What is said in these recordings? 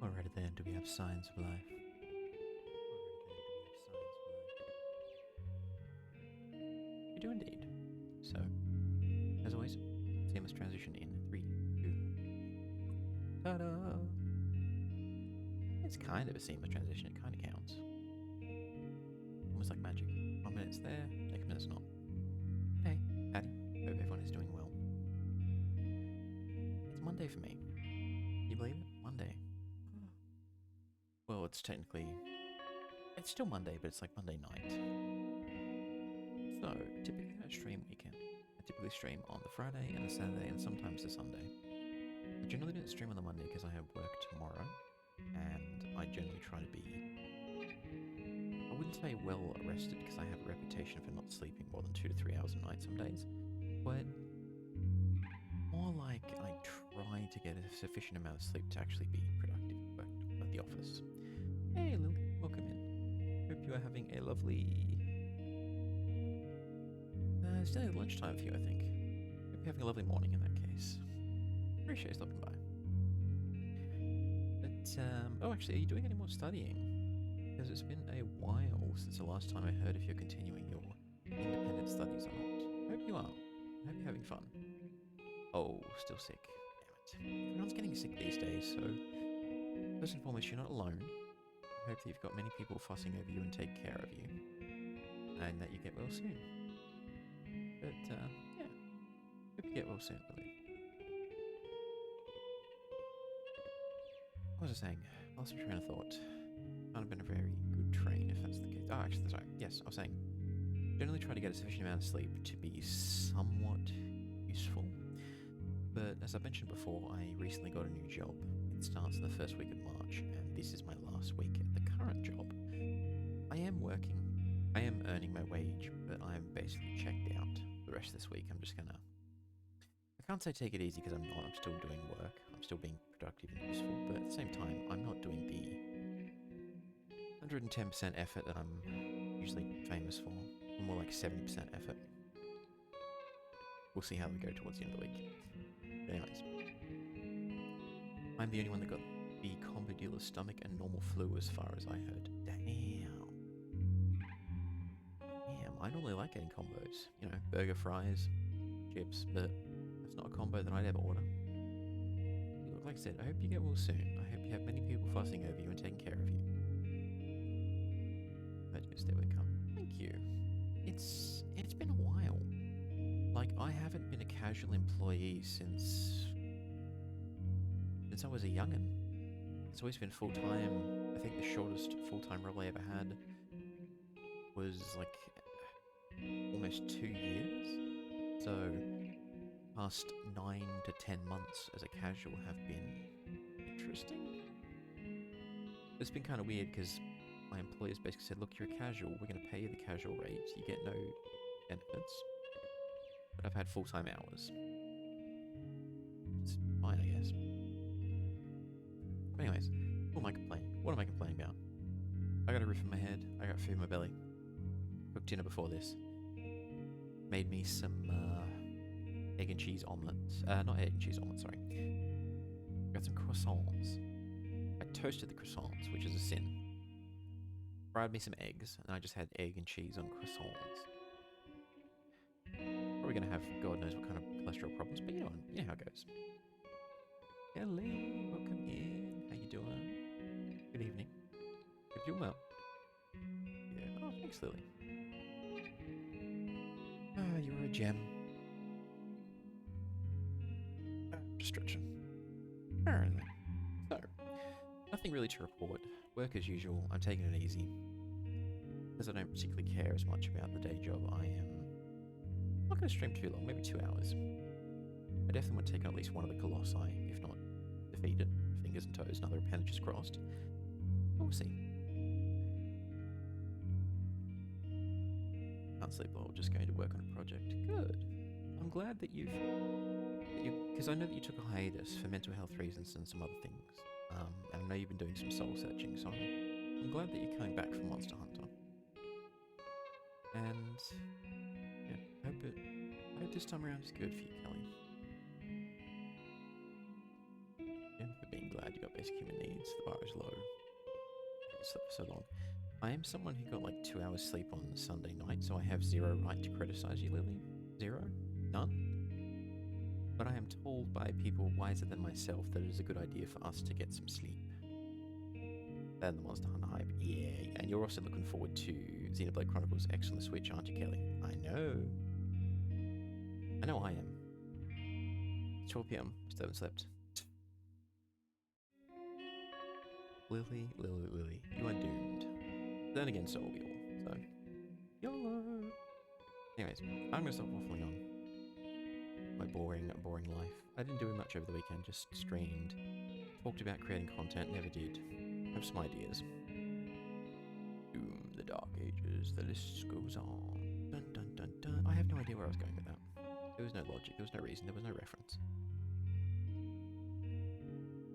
Alrighty then, do we have signs of life? We do indeed. So, as always, seamless transition in 3, 2. Ta-da! It's kind of a seamless transition, it kind of counts. Almost like magic. 1 minute's there, next minute's not. Hey, howdy. Hope everyone is doing well. It's Monday for me. You believe it? Monday. Well, it's still Monday, but it's like Monday night. So, typically I stream weekend. I typically stream on the Friday and the Saturday and sometimes the Sunday. I generally don't stream on the Monday because I have work tomorrow, and I generally try to be, I wouldn't say well rested because I have a reputation for not sleeping more than 2 to 3 hours a night some days, but more like I try to get a sufficient amount of sleep to actually be productive at the office. Hey Lily, welcome in. Hope you are having a lovely... it's nearly lunchtime for you, I think. Hope you're having a lovely morning in that case. Appreciate you stopping by. But, oh actually, are you doing any more studying? Because it's been a while since the last time I heard if you're continuing your independent studies or not. I hope you are. I hope you're having fun. Oh, still sick. Damn it. Everyone's getting sick these days, so first and foremost, you're not alone. I hope that you've got many people fussing over you and take care of you. And that you get well soon. But, yeah. Hope you get well soon, Lily. What was I saying? Lost my train of thought. Kind of been a very good train, if that's the case. Oh, actually, sorry. Yes, I was saying, generally try to get a sufficient amount of sleep to be somewhat useful. But as I mentioned before, I recently got a new job. It starts in the first week of March, and this is my last week at the current job. I am working. I am earning my wage, but I'm basically checked out the rest of this week. I'm just gonna... I can't say take it easy because I'm not. I'm still doing work. I'm still being productive and useful, but at the same time, I'm not doing the 110% effort that I'm usually famous for. I'm more like 70% effort. We'll see how we go towards the end of the week. But anyways, I'm the only one that got the combo dealer's stomach and normal flu as far as I heard. Damn, I normally like getting combos. You know, burger, fries, chips, but that's not a combo that I'd ever order. Look, like I said, I hope you get well soon. I hope you have many people fussing over you and taking care of you. But just there we come. Thank you. It's been a while. Like, I haven't been a casual employee since I was a young'un. It's always been full-time. I think the shortest full-time role I ever had was like almost 2 years. So past 9 to 10 months as a casual have been interesting. It's been kind of weird because my employers basically said, look, you're a casual, we're going to pay you the casual rate, you get no benefits. But I've had full-time hours. It's fine, I guess. But anyways, what am I complaining about? I got a roof in my head, I got food in my belly. Cooked dinner before this. Made me some egg and cheese omelets. Not egg and cheese omelets, sorry. Got some croissants. I toasted the croissants, which is a sin. Fried me some eggs, and I just had egg and cheese on croissants. Probably gonna have God knows what kind of cholesterol problems, but you know how it goes. Hello, welcome in. How you doing? Good evening. Hope you're well. Yeah. Oh, thanks, Lily. Ah, you're a gem. Just stretching. Alright then. So, nothing really to report. Work as usual. I'm taking it easy. Because I don't particularly care as much about the day job, I am not going to stream too long, maybe 2 hours. I definitely want to take on at least one of the Colossi, if not defeat it. Fingers and toes, another appendages crossed. But we'll see. Can't sleep well, just going to work on a project. Good. I'm glad that you, because I know that you took a hiatus for mental health reasons and some other things. And I know you've been doing some soul searching, so I'm glad that you're coming back from Monster Hunter. And yeah, I hope this time around is good for you, Kelly. Yeah, for being glad you got basic human needs. The bar is low. I haven't slept for so long. I am someone who got like 2 hours sleep on Sunday night, so I have zero right to criticize you, Lily. Zero? None? But I am told by people wiser than myself that it is a good idea for us to get some sleep. And the Monster Hunter hype, yeah. And you're also looking forward to Xenoblade Chronicles X on the Switch, aren't you, Kelly? I know. I know I am. It's 12 PM, still haven't slept. Lily, you are doomed. Then again, so will we all, so... YOLO! Anyways, I'm gonna stop waffling on. My boring life. I didn't do much over the weekend, just streamed. Talked about creating content, never did. Have some ideas. Doom, the Dark Ages, the list goes on. Dun dun dun dun. I have no idea where I was going with that. There was no logic, there was no reason, there was no reference.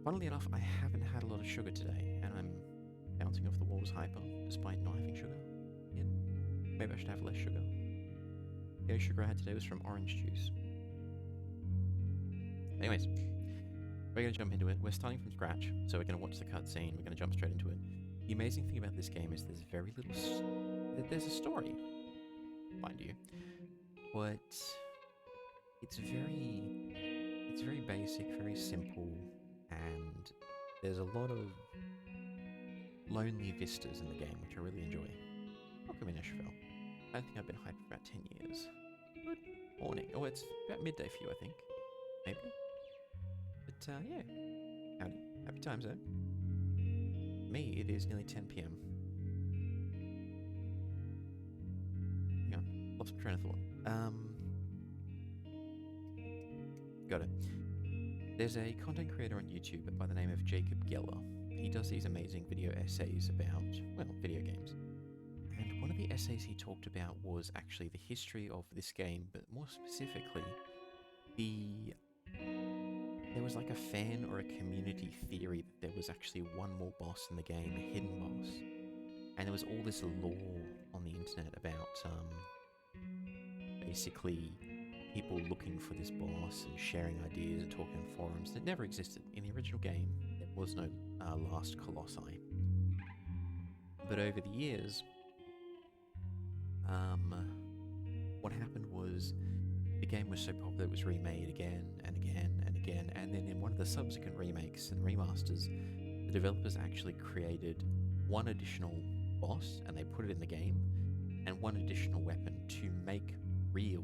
Funnily enough, I haven't had a lot of sugar today, and I'm bouncing off the walls hyper, despite not having sugar. Yeah. Maybe I should have less sugar. The only sugar I had today was from orange juice. Anyways, we're going to jump into it. We're starting from scratch, so we're going to watch the cutscene. We're going to jump straight into it. The amazing thing about this game is there's very little... there's a story, mind you, but it's very basic, very simple, and there's a lot of lonely vistas in the game, which I really enjoy. Welcome in, Eshrafel. I think I've been hyped for about 10 years. Good morning. Oh, it's about midday for you, I think. Maybe? But, yeah. Howdy. Happy times, though. Me, it is nearly 10 PM. Hang on. Lost my train of thought. Got it. There's a content creator on YouTube by the name of Jacob Geller. He does these amazing video essays about, well, video games. And one of the essays he talked about was actually the history of this game, but more specifically, there was like a fan or a community theory that there was actually one more boss in the game, a hidden boss. And there was all this lore on the internet about, basically people looking for this boss and sharing ideas and talking on forums that never existed. In the original game, there was no last Colossi. But over the years, what happened was the game was so popular it was remade again and again and again, and then in one of the subsequent remakes and remasters, the developers actually created one additional boss, and they put it in the game, and one additional weapon to make real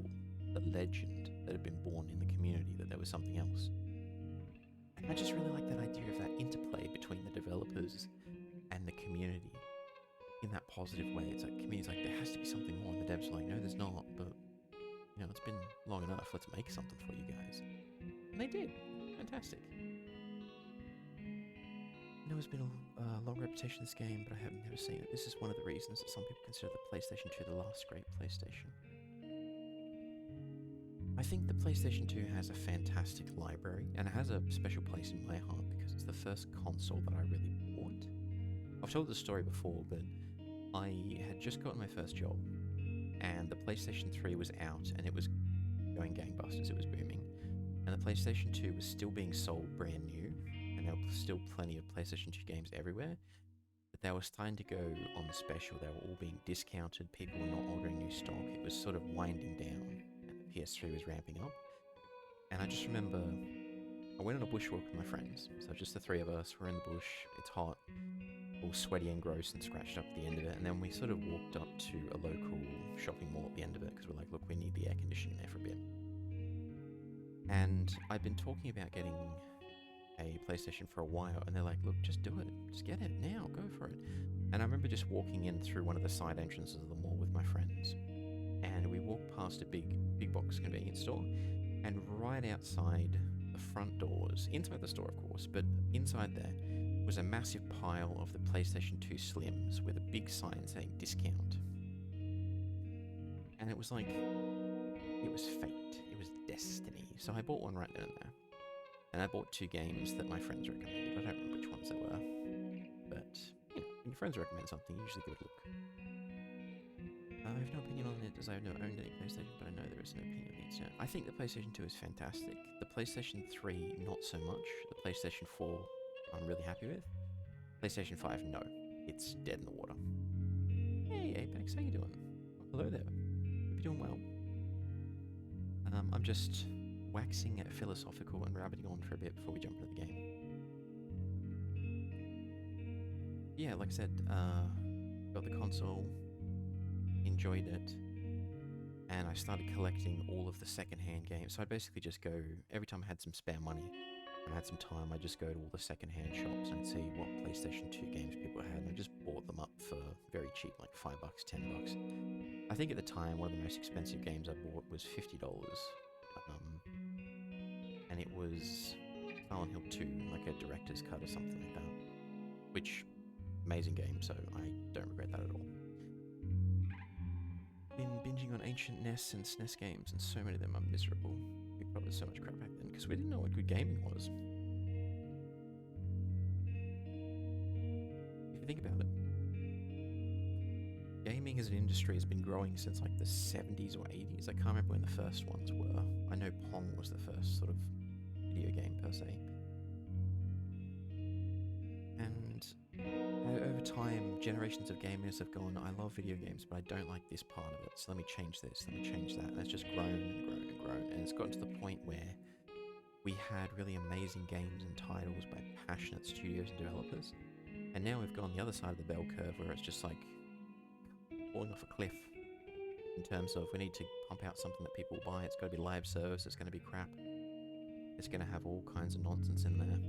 the legend that had been born in the community, that there was something else. And I just really like that idea of that interplay between the developers and the community in that positive way. It's like, community's like, there has to be something more, and the devs are like, no, there's not, but, you know, it's been long enough, let's make something for you guys. And they did. Fantastic. I know it's been a long reputation of this game, but I have never seen it. This is one of the reasons that some people consider the PlayStation 2 the last great PlayStation. I think the PlayStation 2 has a fantastic library, and it has a special place in my heart because it's the first console that I really bought. I've told this story before, but I had just gotten my first job, and the PlayStation 3 was out, and it was going gangbusters, it was booming. And the PlayStation 2 was still being sold brand new, and there were still plenty of PlayStation 2 games everywhere, but they were starting to go on special. They were all being discounted, people were not ordering new stock, it was sort of winding down, and the PS3 was ramping up. And I just remember, I went on a bushwalk with my friends, so just the three of us, we're in the bush, it's hot, all sweaty and gross and scratched up at the end of it, and then we sort of walked up to a local shopping mall at the end of it, because we're like, look, we need the air conditioning there for a bit. And I'd been talking about getting a PlayStation for a while, and they're like, look, just do it, just get it now, go for it. And I remember just walking in through one of the side entrances of the mall with my friends, and we walked past a big box convenience store, and right outside the front doors, inside the store of course, but inside there was a massive pile of the PlayStation 2 Slims with a big sign saying discount. And it was like, it was fate, it was destiny. So I bought one right then and there. And I bought two games that my friends recommended. I don't remember which ones they were. But, you know, when your friends recommend something, you usually give it a look. I have no opinion on it, as I have never owned any PlayStation, but I know there is an opinion on the internet. I think the PlayStation 2 is fantastic. The PlayStation 3, not so much. The PlayStation 4, I'm really happy with. PlayStation 5, no. It's dead in the water. Hey, Apex, how you doing? Hello there. Hope you're doing well. I'm just waxing philosophical and rabbiting on for a bit before we jump into the game. Yeah, like I said, got the console, enjoyed it, and I started collecting all of the secondhand games. So I'd basically just go, every time I had some spare money and I had some time, I'd just go to all the secondhand shops and I'd see what PlayStation 2 games people had, and I just bought them up for very cheap, like $5, $10. I think at the time, one of the most expensive games I bought was $50. And it was Silent Hill 2, like a director's cut or something like that. Which, amazing game, so I don't regret that at all. Been binging on ancient NES and SNES games, and so many of them are miserable. We put up with so much crap back then, because we didn't know what good gaming was. If you think about it, gaming as an industry has been growing since like the 70s or 80s. I can't remember when the first ones were. I know Pong was the first sort of video game per se. And over time, generations of gamers have gone, I love video games, but I don't like this part of it, so let me change this, let me change that. And it's just grown and grown and grown. And it's gotten to the point where we had really amazing games and titles by passionate studios and developers. And now we've gone the other side of the bell curve where it's just like falling off a cliff in terms of we need to pump out something that people buy. It's got to be live service, it's going to be crap. It's going to have all kinds of nonsense in there.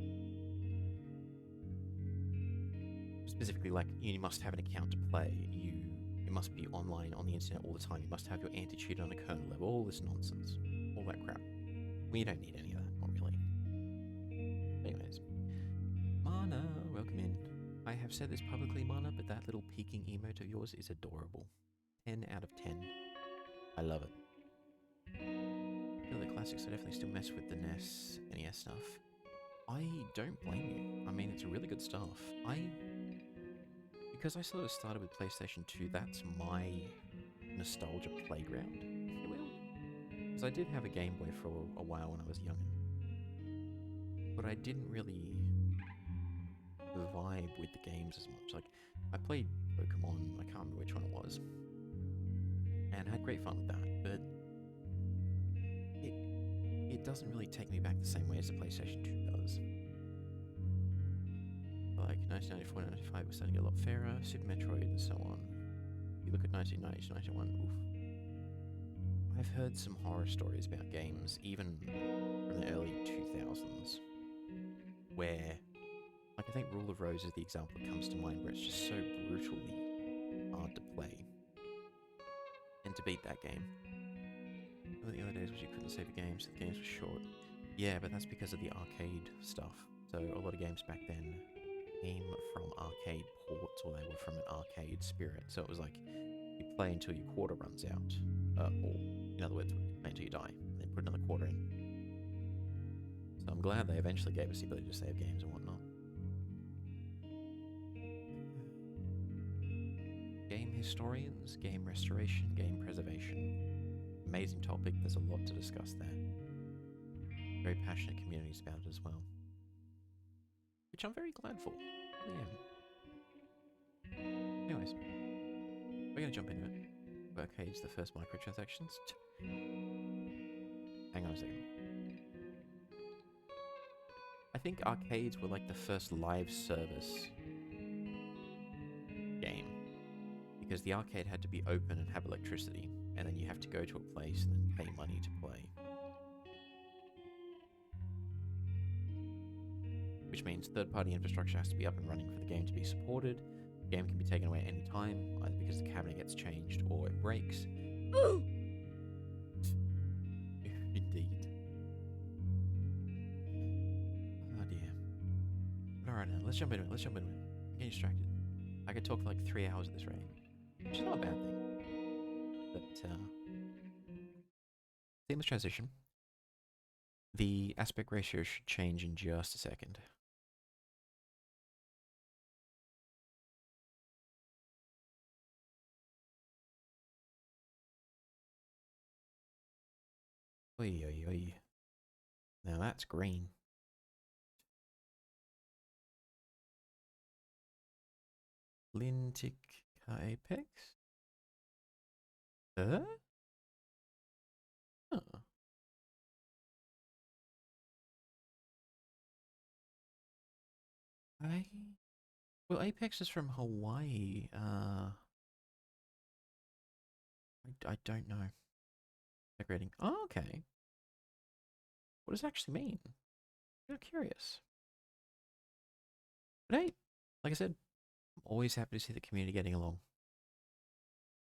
Specifically, like, you must have an account to play, you must be online on the internet all the time, you must have your anti-cheat on a kernel level, all this nonsense, all that crap. We don't need any of that, not really. Anyways, Mana, welcome in. I have said this publicly, Mana, but that little peeking emote of yours is adorable. 10 out of 10. I love it. I feel the classics, I definitely still mess with the NES, NES stuff. I don't blame you. I mean, it's really good stuff. Because I sort of started with PlayStation 2, that's my nostalgia playground, if you will. Because I did have a Game Boy for a while when I was young, but I didn't really vibe with the games as much. Like, I played Pokemon, I can't remember which one it was, and had great fun with that, but it doesn't really take me back the same way as the PlayStation 2 does. Like 1994, 1995 was starting to get a lot fairer, Super Metroid and so on. You look at 1990 to 91, oof. I've heard some horror stories about games, even from the early 2000s, where, like, I think Rule of Rose is the example that comes to mind, where it's just so brutally hard to play. And to beat that game. One of the other days was you couldn't save the games, so the games were short. Yeah, but that's because of the arcade stuff. So a lot of games back then came from arcade ports, or they were from an arcade spirit. So it was like, you play until your quarter runs out, or in other words, play until you die, and then put another quarter in. So I'm glad they eventually gave us the ability to save games and whatnot. Game historians, game restoration, game preservation. Amazing topic, there's a lot to discuss there. Very passionate communities about it as well. Which I'm very glad for. I really am. Anyways, we're going to jump into it. Arcade's the first microtransactions. Hang on a second. I think arcades were like the first live service game. Because the arcade had to be open and have electricity, and then you have to go to a place and then pay money to play. Which means third-party infrastructure has to be up and running for the game to be supported. The game can be taken away at any time, either because the cabinet gets changed or it breaks. Indeed. Oh dear. Alright, let's jump into it, I'm getting distracted. I could talk for like 3 hours at this rate. Which is not a bad thing. But, seamless transition. The aspect ratio should change in just a second. Oi, oi, oi. Now that's green. Lintic Apex? Huh. I well, Apex is from Hawaii. I don't know. Decorating. Oh, okay. What does it actually mean? I'm curious. But hey, like I said, I'm always happy to see the community getting along.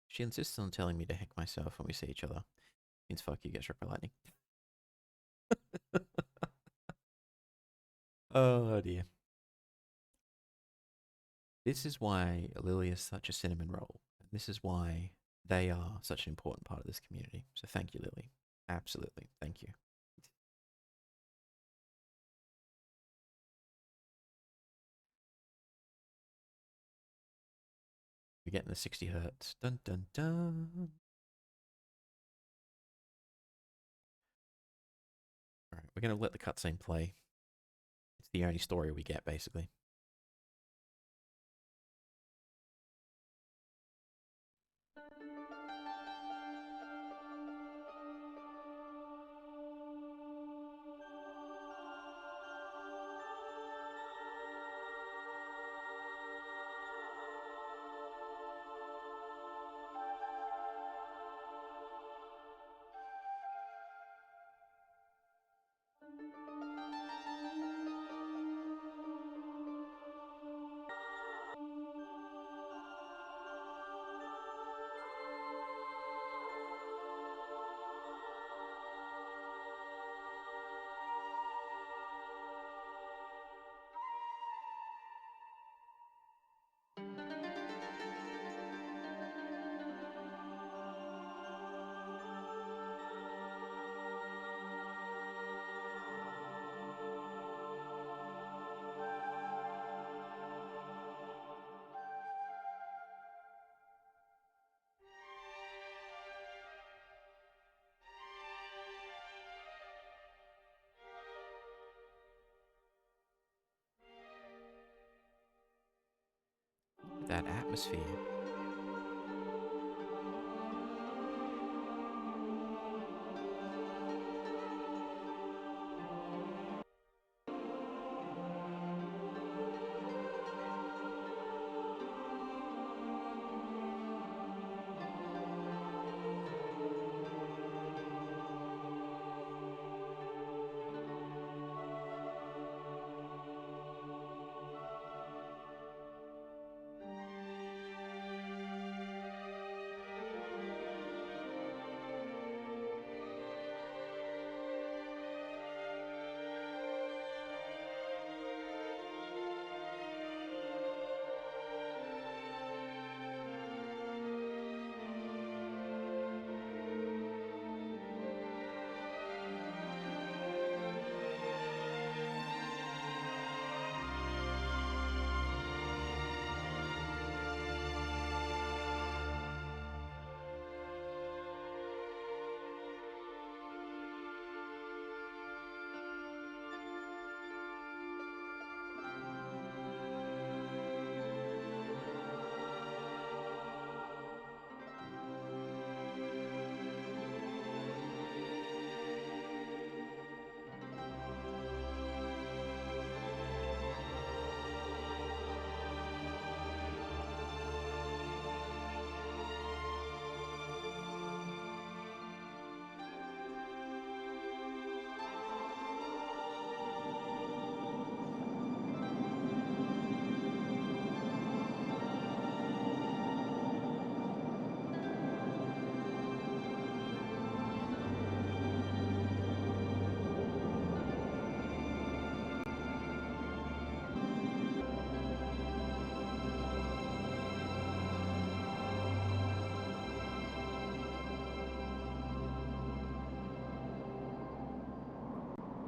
She insists on telling me to heck myself when we see each other. Means fuck you, get struck by lightning. Oh dear. This is why Lily is such a cinnamon roll. This is why they are such an important part of this community. So thank you, Lily. Absolutely. Thank you. We're getting the 60 hertz. Dun dun dun. Alright, we're going to let the cutscene play. It's the only story we get, basically. That atmosphere.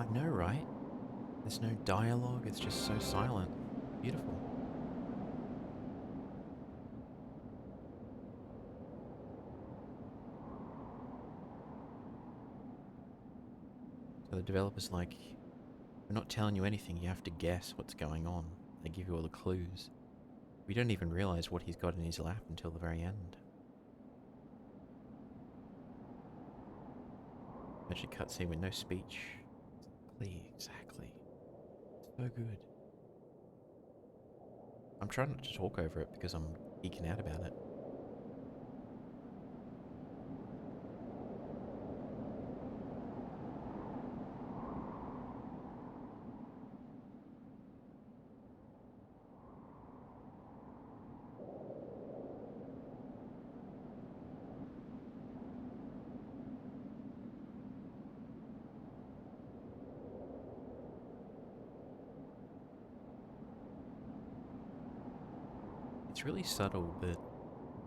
I know, right? There's no dialogue, it's just so silent. Beautiful. So the developer's like, we're not telling you anything, you have to guess what's going on. They give you all the clues. We don't even realize what he's got in his lap until the very end. Imagine a cutscene with no speech. Exactly. So good. I'm trying not to talk over it because I'm geeking out about it. It's really subtle, but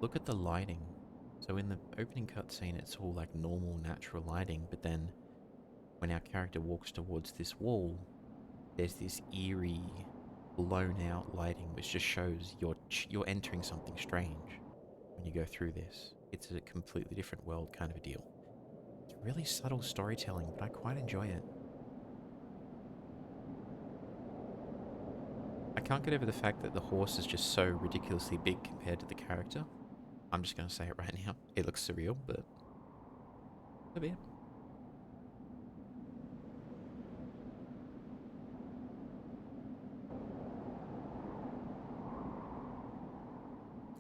look at the lighting. So in the opening cutscene, it's all like normal, natural lighting, but then when our character walks towards this wall, there's this eerie, blown-out lighting which just shows you're entering something strange when you go through this. It's a completely different world kind of a deal. It's really subtle storytelling, but I quite enjoy it. I can't get over the fact that the horse is just so ridiculously big compared to the character. I'm just going to say it right now. It looks surreal, but so be it.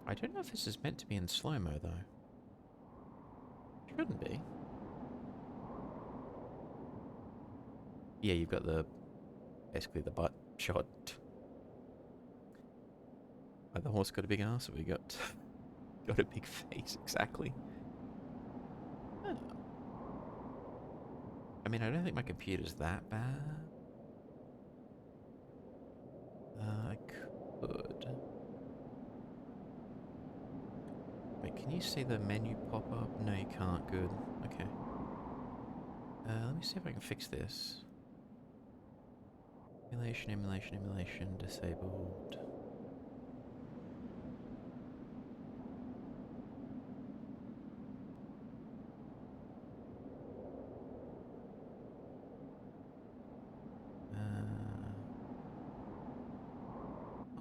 I don't know if this is meant to be in slow-mo, though. Shouldn't be. Yeah, you've got basically the butt shot. The horse got a big ass, or we got a big face, exactly. Oh. I mean, I don't think my computer's that bad. I could. Wait, can you see the menu pop up? No, you can't. Good. Okay. Let me see if I can fix this. Emulation, disabled.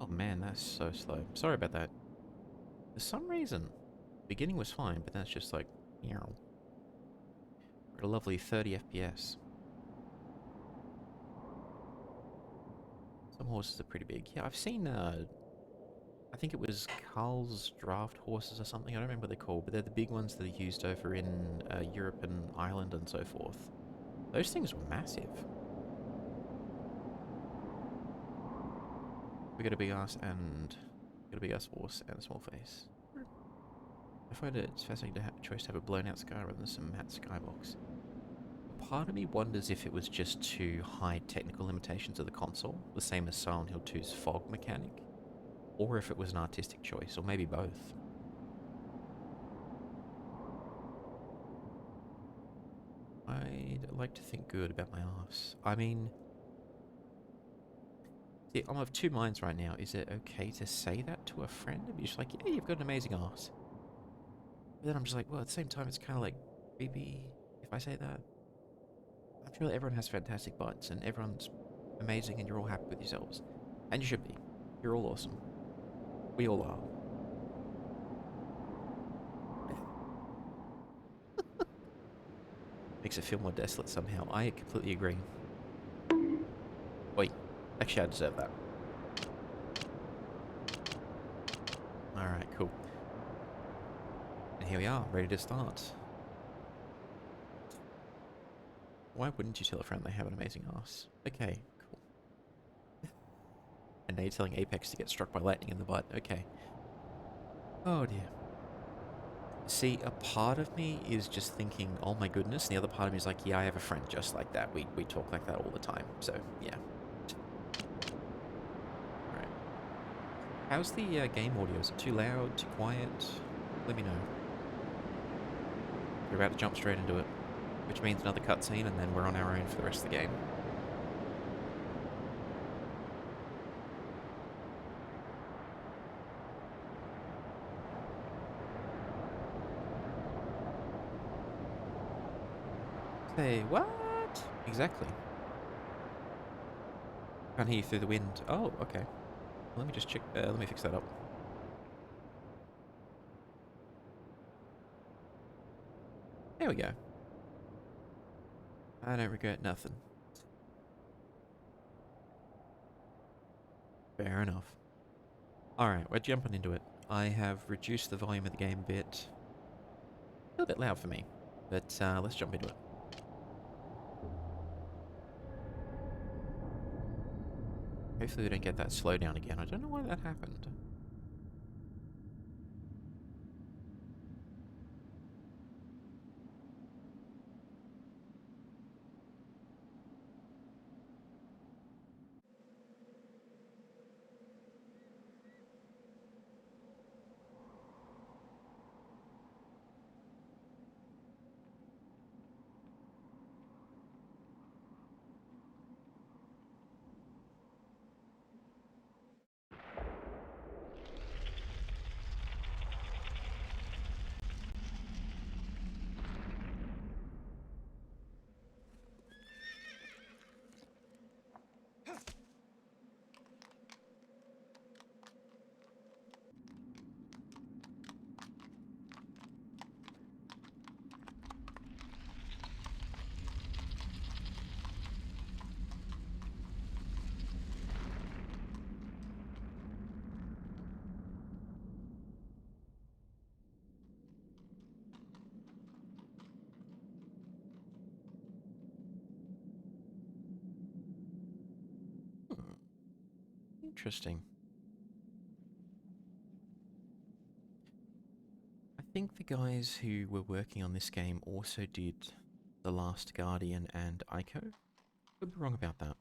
Oh man, that's so slow. Sorry about that. For some reason, the beginning was fine, but that's just like, meow. We're at a lovely 30 FPS. Some horses are pretty big. Yeah, I've seen, I think it was Carl's draft horses or something. I don't remember what they're called, but they're the big ones that are used over in Europe and Ireland and so forth. Those things were massive. We got a big ass and got a big ass horse and a small face. I find it's fascinating to have a choice to have a blown out sky rather than some matte skybox. Part of me wonders if it was just to hide technical limitations of the console, the same as Silent Hill 2's fog mechanic, or if it was an artistic choice, or maybe both. I'd like to think good about my arse. I mean, see, I'm of two minds right now. Is it okay to say that to a friend and be just like, yeah, you've got an amazing arse? But then I'm just like, well, at the same time, it's kind of like creepy if I say that. I feel like everyone has fantastic butts and everyone's amazing and you're all happy with yourselves. And you should be. You're all awesome. We all are. Makes it feel more desolate somehow. I completely agree. Wait, actually I deserve that. Alright, cool. And here we are, ready to start. Why wouldn't you tell a friend they have an amazing ass? Okay, cool. And now you're telling Apex to get struck by lightning in the butt. Okay. Oh dear. See, a part of me is just thinking, oh my goodness, and the other part of me is like, yeah, I have a friend just like that. We talk like that all the time, so yeah. Alright. How's the game audio? Is it too loud, too quiet? Let me know. We're about to jump straight into it, which means another cutscene, and then we're on our own for the rest of the game. Say, what? Exactly. Can't hear you through the wind. Oh, okay. Let me just check, let me fix that up. There we go. I don't regret nothing. Fair enough. Alright, we're jumping into it. I have reduced the volume of the game a bit. A little bit loud for me, but let's jump into it. Hopefully we don't get that slowdown again. I don't know why that happened. Interesting. I think the guys who were working on this game also did The Last Guardian and Ico. Could be wrong about that.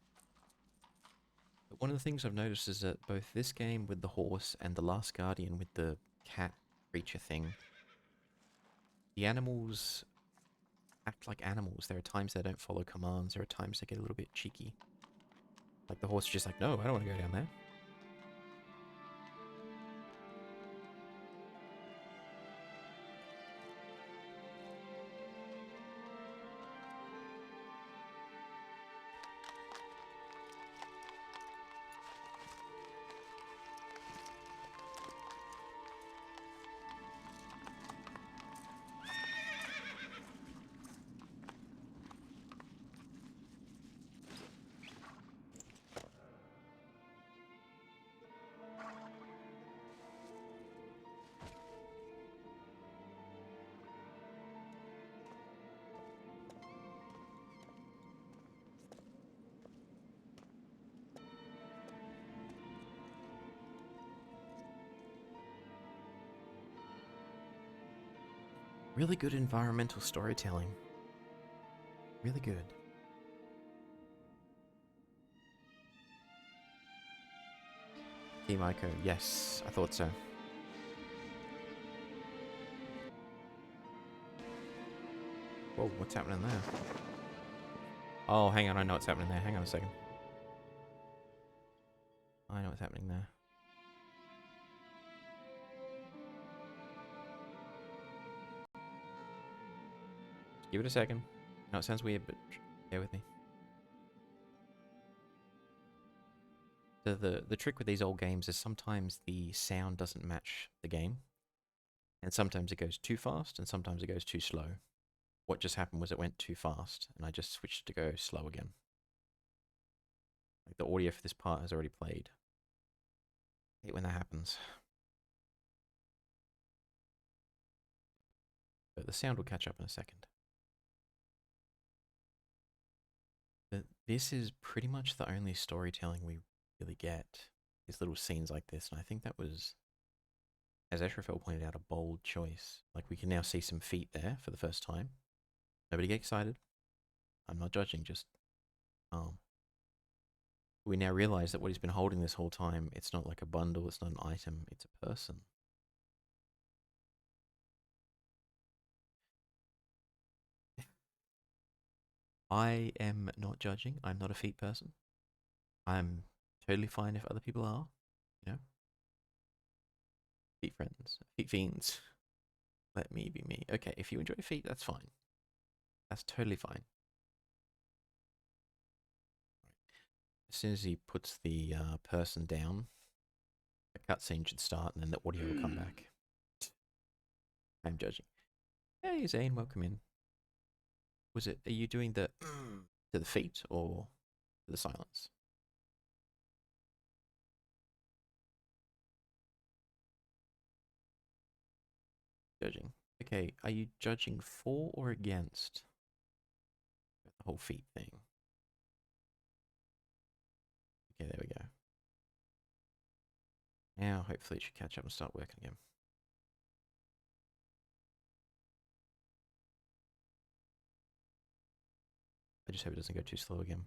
But one of the things I've noticed is that both this game with the horse and The Last Guardian with the cat creature thing, the animals act like animals. There are times they don't follow commands. There are times they get a little bit cheeky. Like the horse is just like, no, I don't want to go down there. Really good environmental storytelling. Really good. Team Ico, yes, I thought so. Whoa, what's happening there? Oh, hang on, I know what's happening there. Hang on a second. I know what's happening there. Just give it a second. No, it sounds weird, but bear with me. So the trick with these old games is sometimes the sound doesn't match the game. And sometimes it goes too fast, and sometimes it goes too slow. What just happened was it went too fast, and I just switched to go slow again. Like the audio for this part has already played. I hate when that happens. But the sound will catch up in a second. But this is pretty much the only storytelling we really get. These little scenes like this, and I think that was, as Eshrafel pointed out, a bold choice. Like we can now see some feet there for the first time. Nobody get excited. I'm not judging, just we now realize that what he's been holding this whole time, it's not like a bundle, it's not an item, it's a person. I am not judging. I'm not a feet person. I'm totally fine if other people are, you know? Feet friends. Feet fiends. Let me be me. Okay, if you enjoy feet, that's fine. That's totally fine. As soon as he puts the person down, the cutscene should start and then the audio will come back. I'm judging. Hey, Zane, welcome in. Was it? Are you doing the to the feet or to the silence? Judging. Okay, are you judging for or against the whole feet thing? Okay, there we go. Now, hopefully it should catch up and start working again. I just hope it doesn't go too slow again.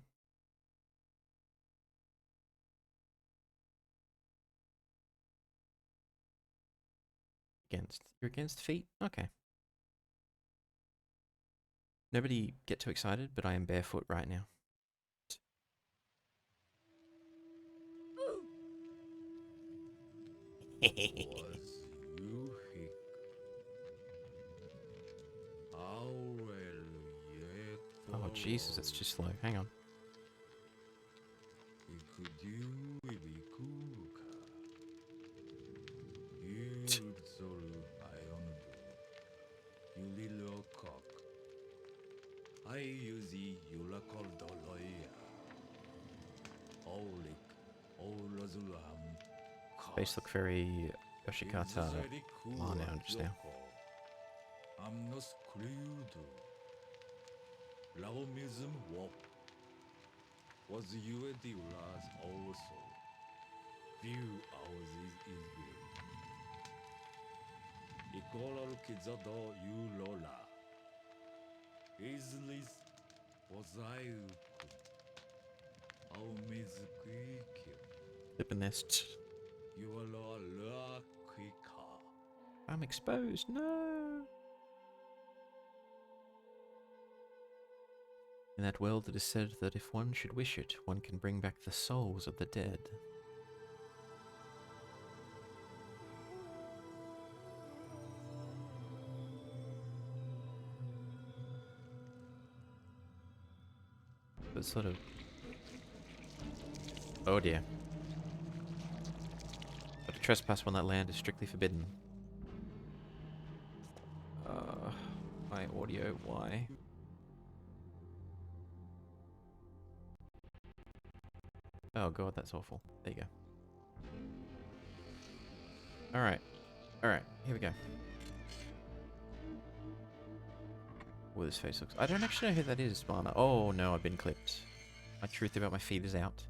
Against. You're against feet? Okay. Nobody get too excited, but I am barefoot right now. Oh, Jesus, it's too slow. Hang on. Face look very Yoshikata Ma now, just now. Clipper nest. I'm exposed. No. In that world, it is said that if one should wish it, one can bring back the souls of the dead. But sort of... Oh dear. But to trespass on that land is strictly forbidden. My audio, why? Oh god, that's awful. There you go. Alright. Alright, here we go. Oh, this face looks... I don't actually know who that is, Mana. Oh no, I've been clipped. My truth about my feet is out.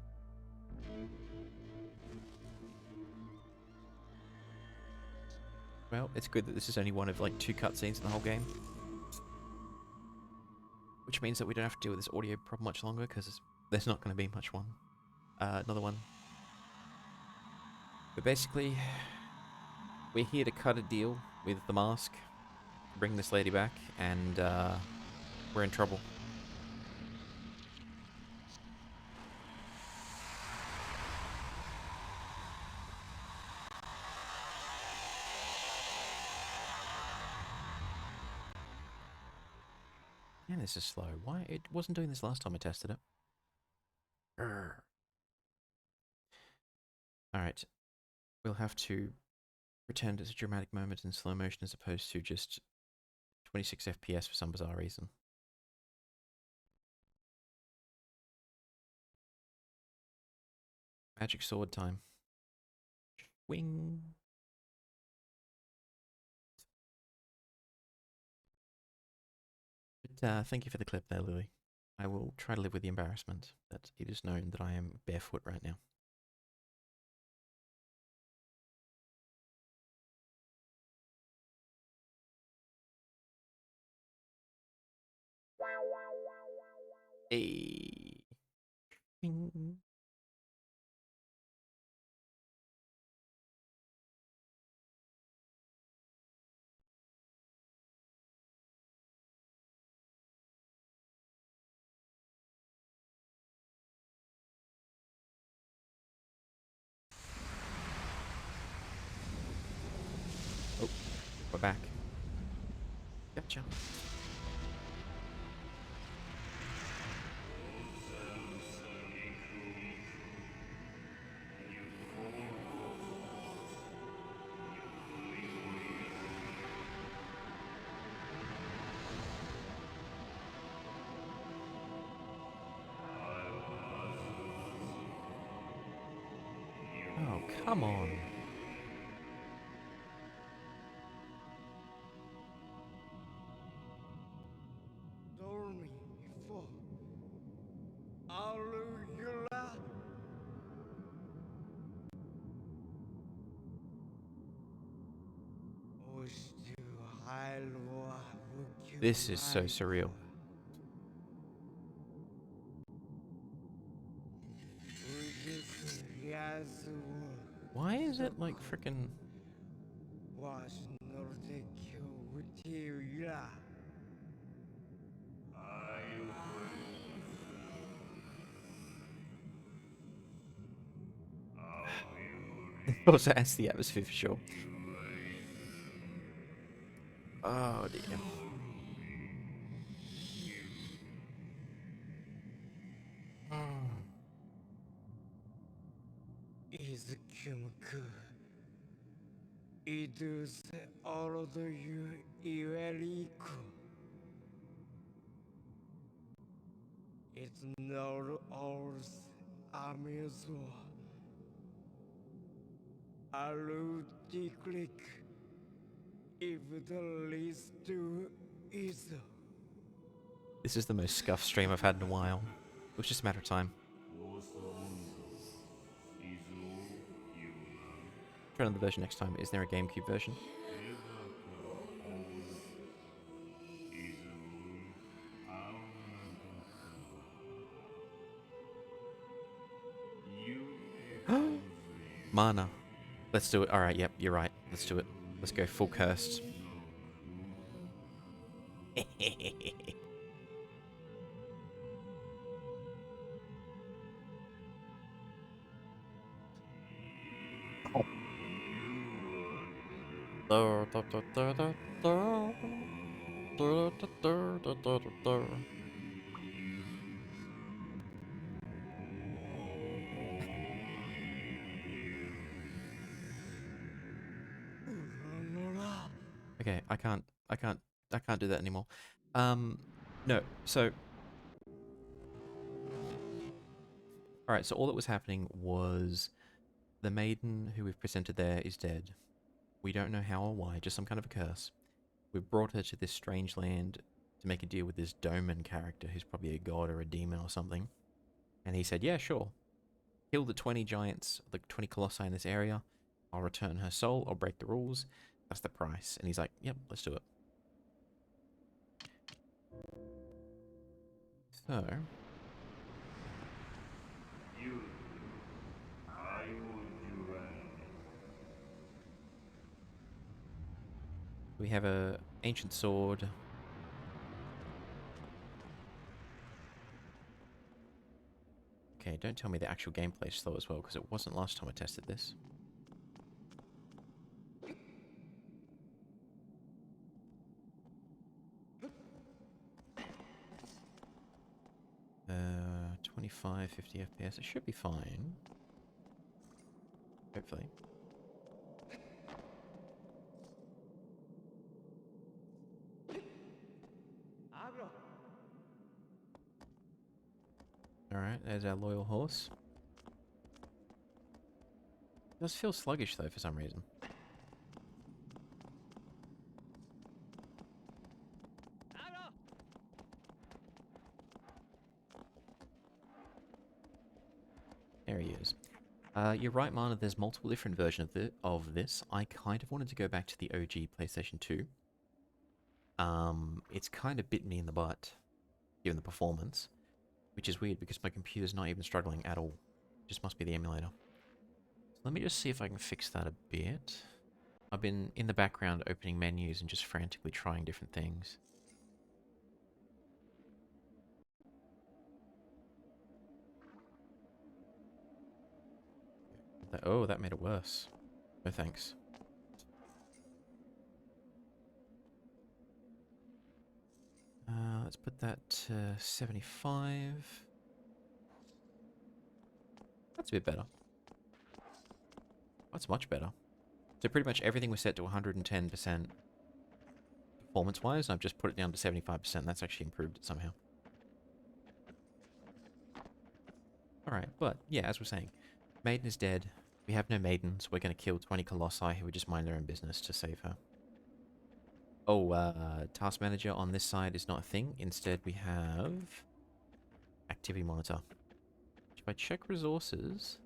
Well, it's good that this is only one of like 2 cutscenes in the whole game. Which means that we don't have to deal with this audio problem much longer, because there's not going to be much one. Another one. But basically, we're here to cut a deal with the mask, bring this lady back, and we're in trouble. Man, this is slow. Why? It wasn't doing this last time I tested it. Alright. We'll have to pretend it's a dramatic moment in slow motion as opposed to just 26 FPS for some bizarre reason. Magic sword time. Wing. But thank you for the clip there, Lily. I will try to live with the embarrassment that it is known that I am barefoot right now. Hey. Bing. Oh, we're back. Gotcha. come on. Dormi for Arugula. This is so surreal. Why is it like frickin'... It also adds the atmosphere for sure. Oh dear. Is Kumku. Idus all the you Iweriku. It's not ours amuso. Aluti click. If the least do is. This is the most scuff stream I've had in a while. It was just a matter of time. Try another version next time. Is there a GameCube version? Mana. Let's do it. Alright, yep, you're right. Let's do it. Let's go full cursed. Okay, I can't do that anymore. No, so... Alright, so all that was happening was the maiden who we've presented there is dead. We don't know how or why, just some kind of a curse. We've brought her to this strange land to make a deal with this Doman character who's probably a god or a demon or something. And he said, yeah, sure. Kill the 20 giants, the 20 colossi in this area. I'll return her soul, I'll break the rules. That's the price. And he's like, yep, let's do it. So... we have a ancient sword. Okay, don't tell me the actual gameplay is slow as well, because it wasn't last time I tested this. 25, 50 FPS. It should be fine. Hopefully. Alright, there's our loyal horse. It does feel sluggish though for some reason. There he is. You're right, Mana, there's multiple different versions of this. I kind of wanted to go back to the OG PlayStation 2. It's kind of bit me in the butt, given the performance. Which is weird, because my computer's not even struggling at all. It just must be the emulator. So let me just see if I can fix that a bit. I've been in the background opening menus and just frantically trying different things. Oh, that made it worse. No thanks. Let's put that to 75. That's a bit better. That's much better. So pretty much everything was set to 110% performance-wise, and I've just put it down to 75%. That's actually improved it somehow. Alright, but yeah, as we're saying, Maiden is dead. We have no maidens. We're going to kill 20 colossi who would just mind their own business to save her. Oh, task manager on this side is not a thing. Instead, we have activity monitor. If I check resources,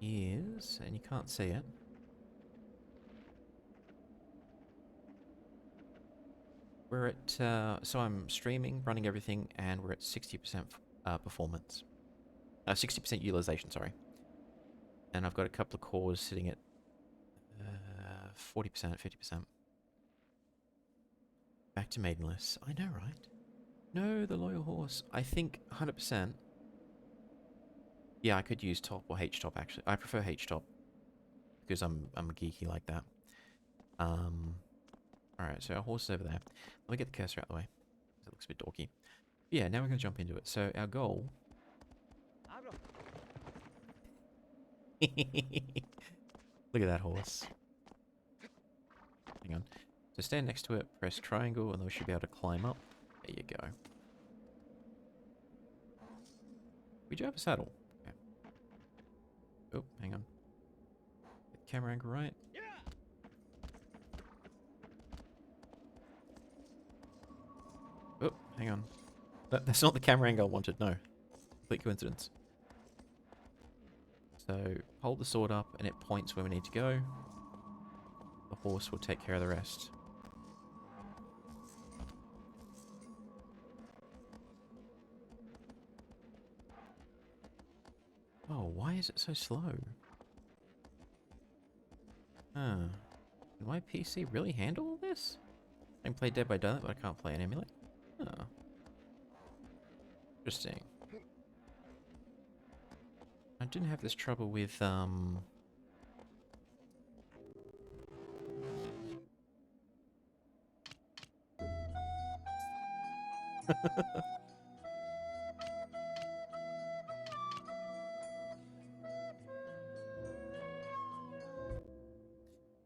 is, and you can't see it. We're at, so I'm streaming, running everything, and we're at 60% performance. 60% utilization, sorry. And I've got a couple of cores sitting at 40%, 50%. Back to maidenless. I know, right? No, the loyal horse. I think 100%. Yeah, I could use top or H-top, actually. I prefer H-top because I'm geeky like that. Alright, so our horse is over there. Let me get the cursor out of the way. It looks a bit dorky. Yeah, now we're going to jump into it. So our goal... Look at that horse. Hang on. So stand next to it, press triangle, and then we should be able to climb up. There you go. We do have a saddle. Okay. Oh, hang on. Get the camera angle right. Oh, hang on. That's not the camera angle I wanted, no. Complete coincidence. So, hold the sword up and it points where we need to go. The horse will take care of the rest. Oh, why is it so slow? Huh. Can my PC really handle all this? I can play Dead by Daylight, but I can't play an emulator? Oh. Interesting. I didn't have this trouble with, I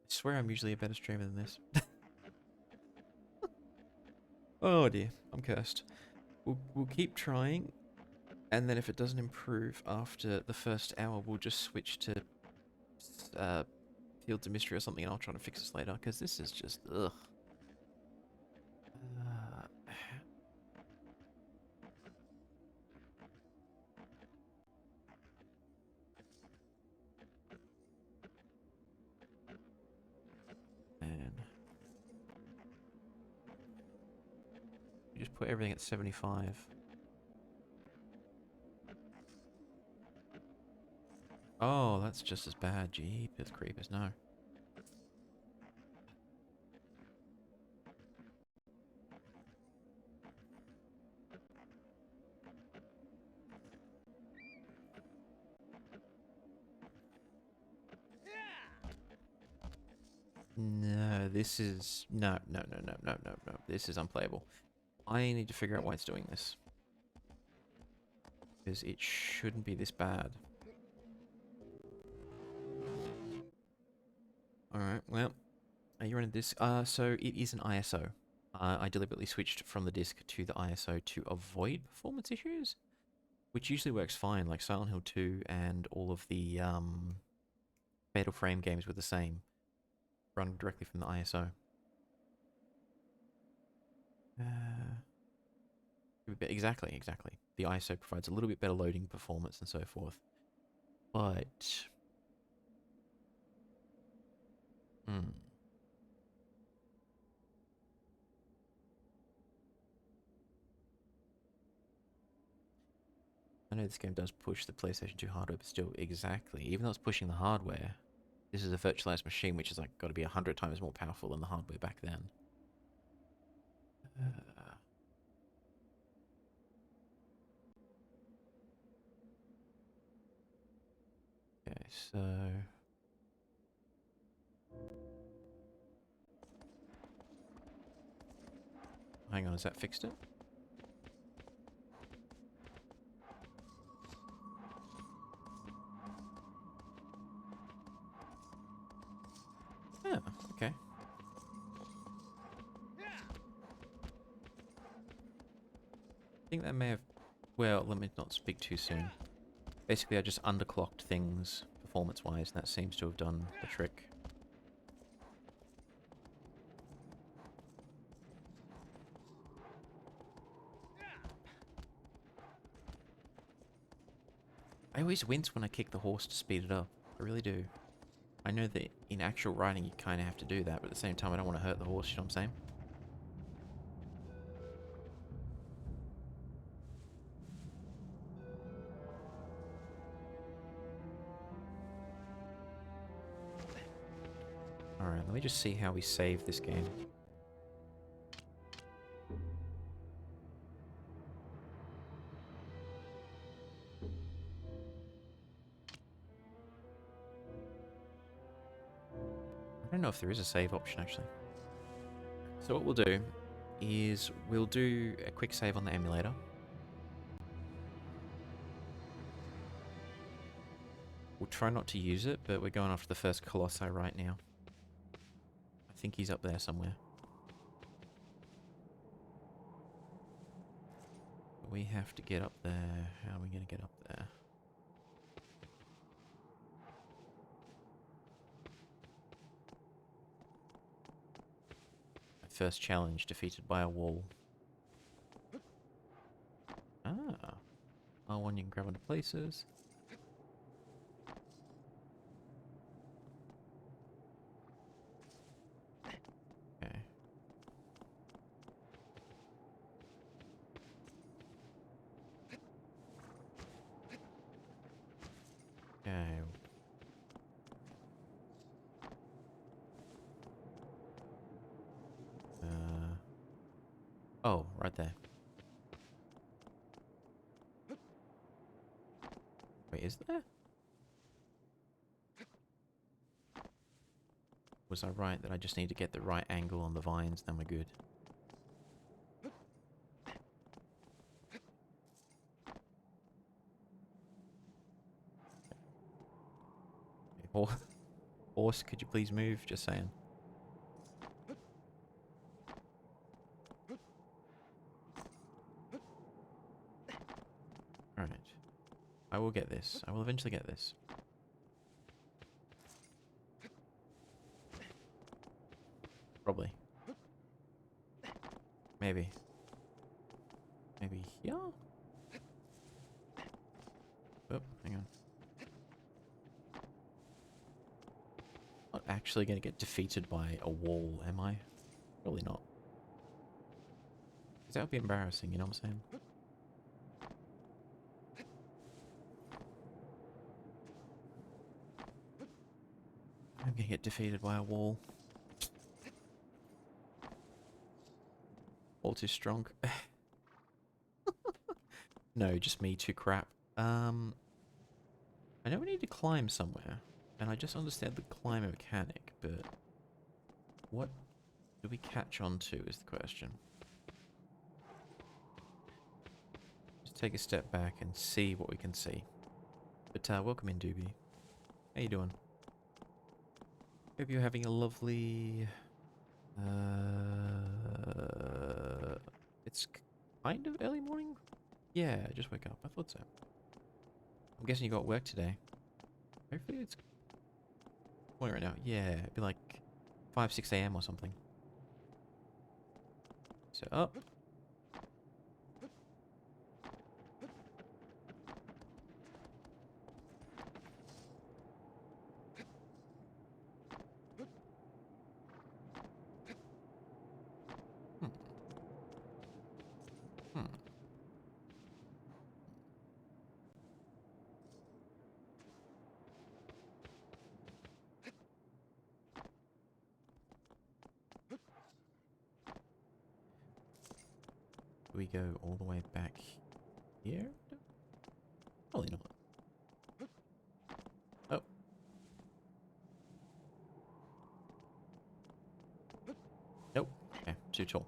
swear I'm usually a better streamer than this. Oh dear, I'm cursed. We'll keep trying, and then if it doesn't improve after the first hour, we'll just switch to Fields of Mystery or something, and I'll try to fix this later, because this is just, ugh. Man. You just put everything at 75. Oh, that's just as bad. Jeepers creepers, no. No, this is... No. This is unplayable. I need to figure out why it's doing this. Because it shouldn't be this bad. Alright, well... Are you running this? So it is an ISO. I deliberately switched from the disc to the ISO to avoid performance issues. Which usually works fine, like Silent Hill 2 and all of the Fatal Frame games were the same. Run directly from the ISO. Exactly. The ISO provides a little bit better loading performance and so forth. But... I know this game does push the PlayStation 2 hardware, but still, exactly. Even though it's pushing the hardware, this is a virtualized machine, which is like got to be 100 times more powerful than the hardware back then. Okay, so... Hang on, has that fixed it? Yeah, okay. I think that may have... Well, let me not speak too soon. Basically, I just underclocked things performance-wise, and that seems to have done the trick. I always wince when I kick the horse to speed it up. I really do. I know that in actual riding you kind of have to do that, but at the same time I don't want to hurt the horse, you know what I'm saying? Alright, let me just see how we save this game. I don't know if there is a save option, actually. So what we'll do is we'll do a quick save on the emulator. We'll try not to use it, but we're going after the first Colossi right now. I think he's up there somewhere. We have to get up there. How are we going to get up there? First challenge defeated by a wall. Ah. R1 you can grab onto places. Okay. Okay. Oh, right there. Wait, is there? Was I right that I just need to get the right angle on the vines, then we're good? Okay, horse, could you please move? Just saying. Alright. I will get this. I will eventually get this. Probably. Maybe. Maybe here? Oh, hang on. Not actually going to get defeated by a wall, am I? Probably not. Because that would be embarrassing, you know what I'm saying? I'm going to get defeated by a wall. All too strong. No, just me too crap. I know we need to climb somewhere, and I just understand the climber mechanic, but what do we catch on to is the question. Just take a step back and see what we can see. But welcome in, Doobie. How you doing? Hope you're having a lovely... it's kind of early morning? Yeah, I just woke up. I thought so. I'm guessing you got work today. Hopefully it's morning right now. Yeah, it'd be like 5, 6 a.m. or something. So up. Do we go all the way back here? Probably not. Oh. Nope. Okay, too tall.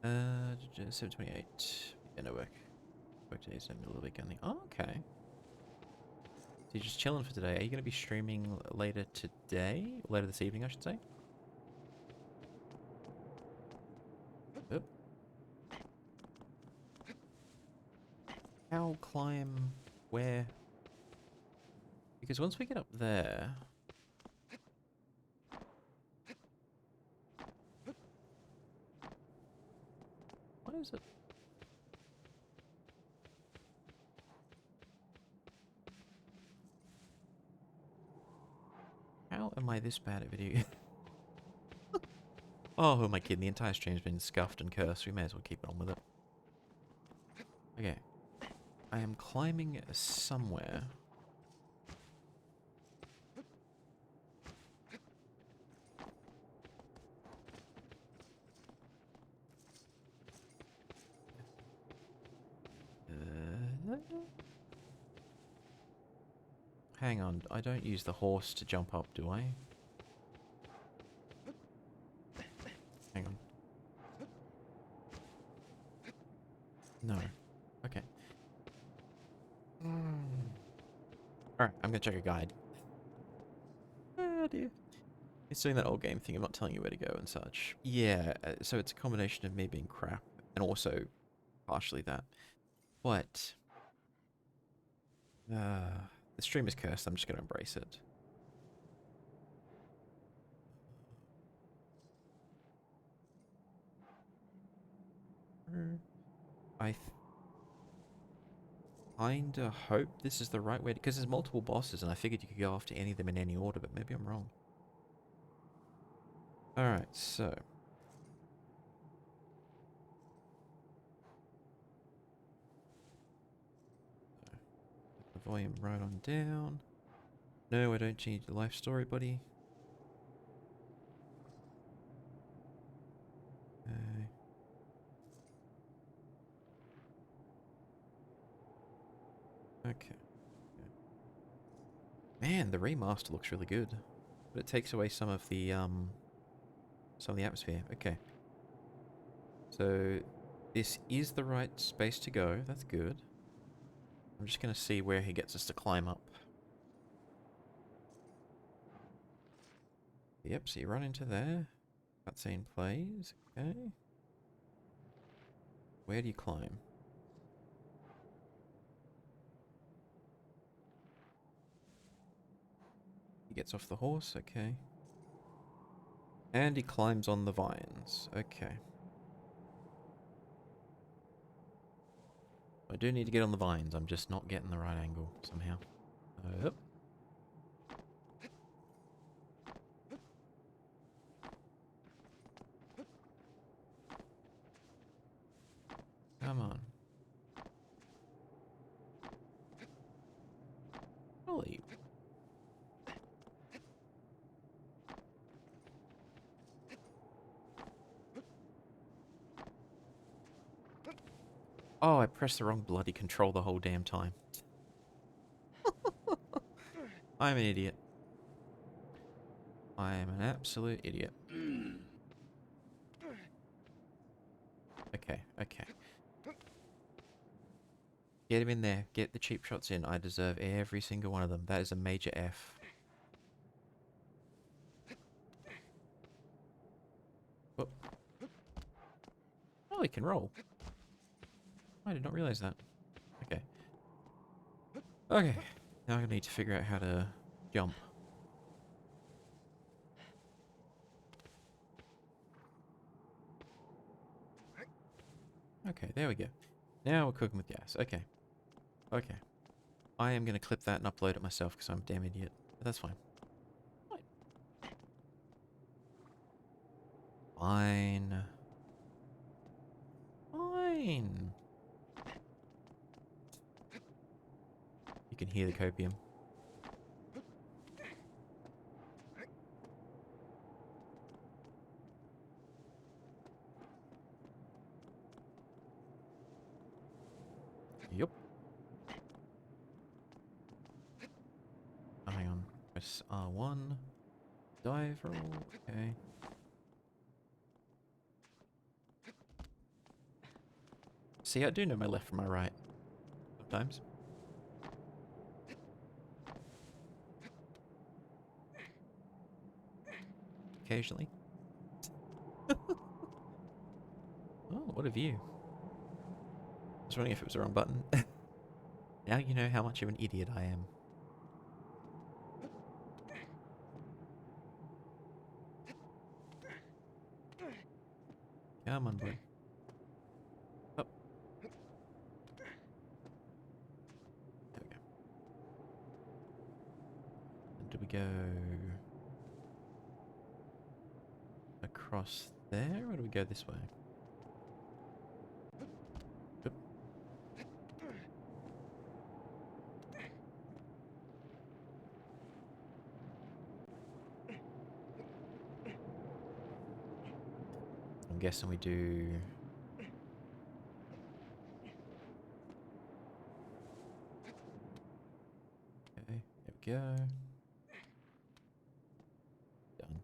7:28. Yeah, no work. Work today's in the middle of the weekend. Oh, okay. So you're just chilling for today. Are you going to be streaming later today? Later this evening, I should say? Yep. How climb where? Because once we get up there... What is it? How am I this bad at video? Oh, who am I kidding? The entire stream's been scuffed and cursed. We may as well keep it on with it. Okay. I am climbing somewhere. Hang on, I don't use the horse to jump up, do I? Hang on. No. Okay. Alright, I'm gonna check a guide. Oh dear. It's doing that old game thing of not telling you where to go and such. Yeah, so it's a combination of me being crap and also partially that. But... the stream is cursed, I'm just gonna embrace it. I kinda hope this is the right way, because there's multiple bosses and I figured you could go after any of them in any order, but maybe I'm wrong. Alright, so... the volume right on down. No, I don't change the life story, buddy. Okay. Man, the remaster looks really good. But it takes away some of the atmosphere. Okay. So this is the right space to go. That's good. I'm just gonna see where he gets us to climb up. Yep, so you run into there. Cutscene plays. Okay. Where do you climb? He gets off the horse, okay. And he climbs on the vines. Okay. I do need to get on the vines, I'm just not getting the right angle somehow. Yep. Come on. Holy. Oh, I pressed the wrong bloody control the whole damn time. I'm an idiot. I am an absolute idiot. Okay, okay. Get him in there. Get the cheap shots in. I deserve every single one of them. That is a major F. Whoop. Oh, he can roll. I did not realize that. Okay. Okay. Now I need to figure out how to jump. Okay, there we go. Now we're cooking with gas. Okay. Okay. I am going to clip that and upload it myself because I'm a damn idiot. But that's fine. Fine. Fine. You can hear the copium. Yup. Oh, hang on. Press R1. Dive roll. Okay. See, I do know my left from my right. Sometimes. Occasionally. Oh, what a view. I was wondering if it was the wrong button. Now you know how much of an idiot I am. Come on, boy. Up. There we go. And do we go across there, or do we go this way? Oop. I'm guessing we do... Okay, there we go. Done.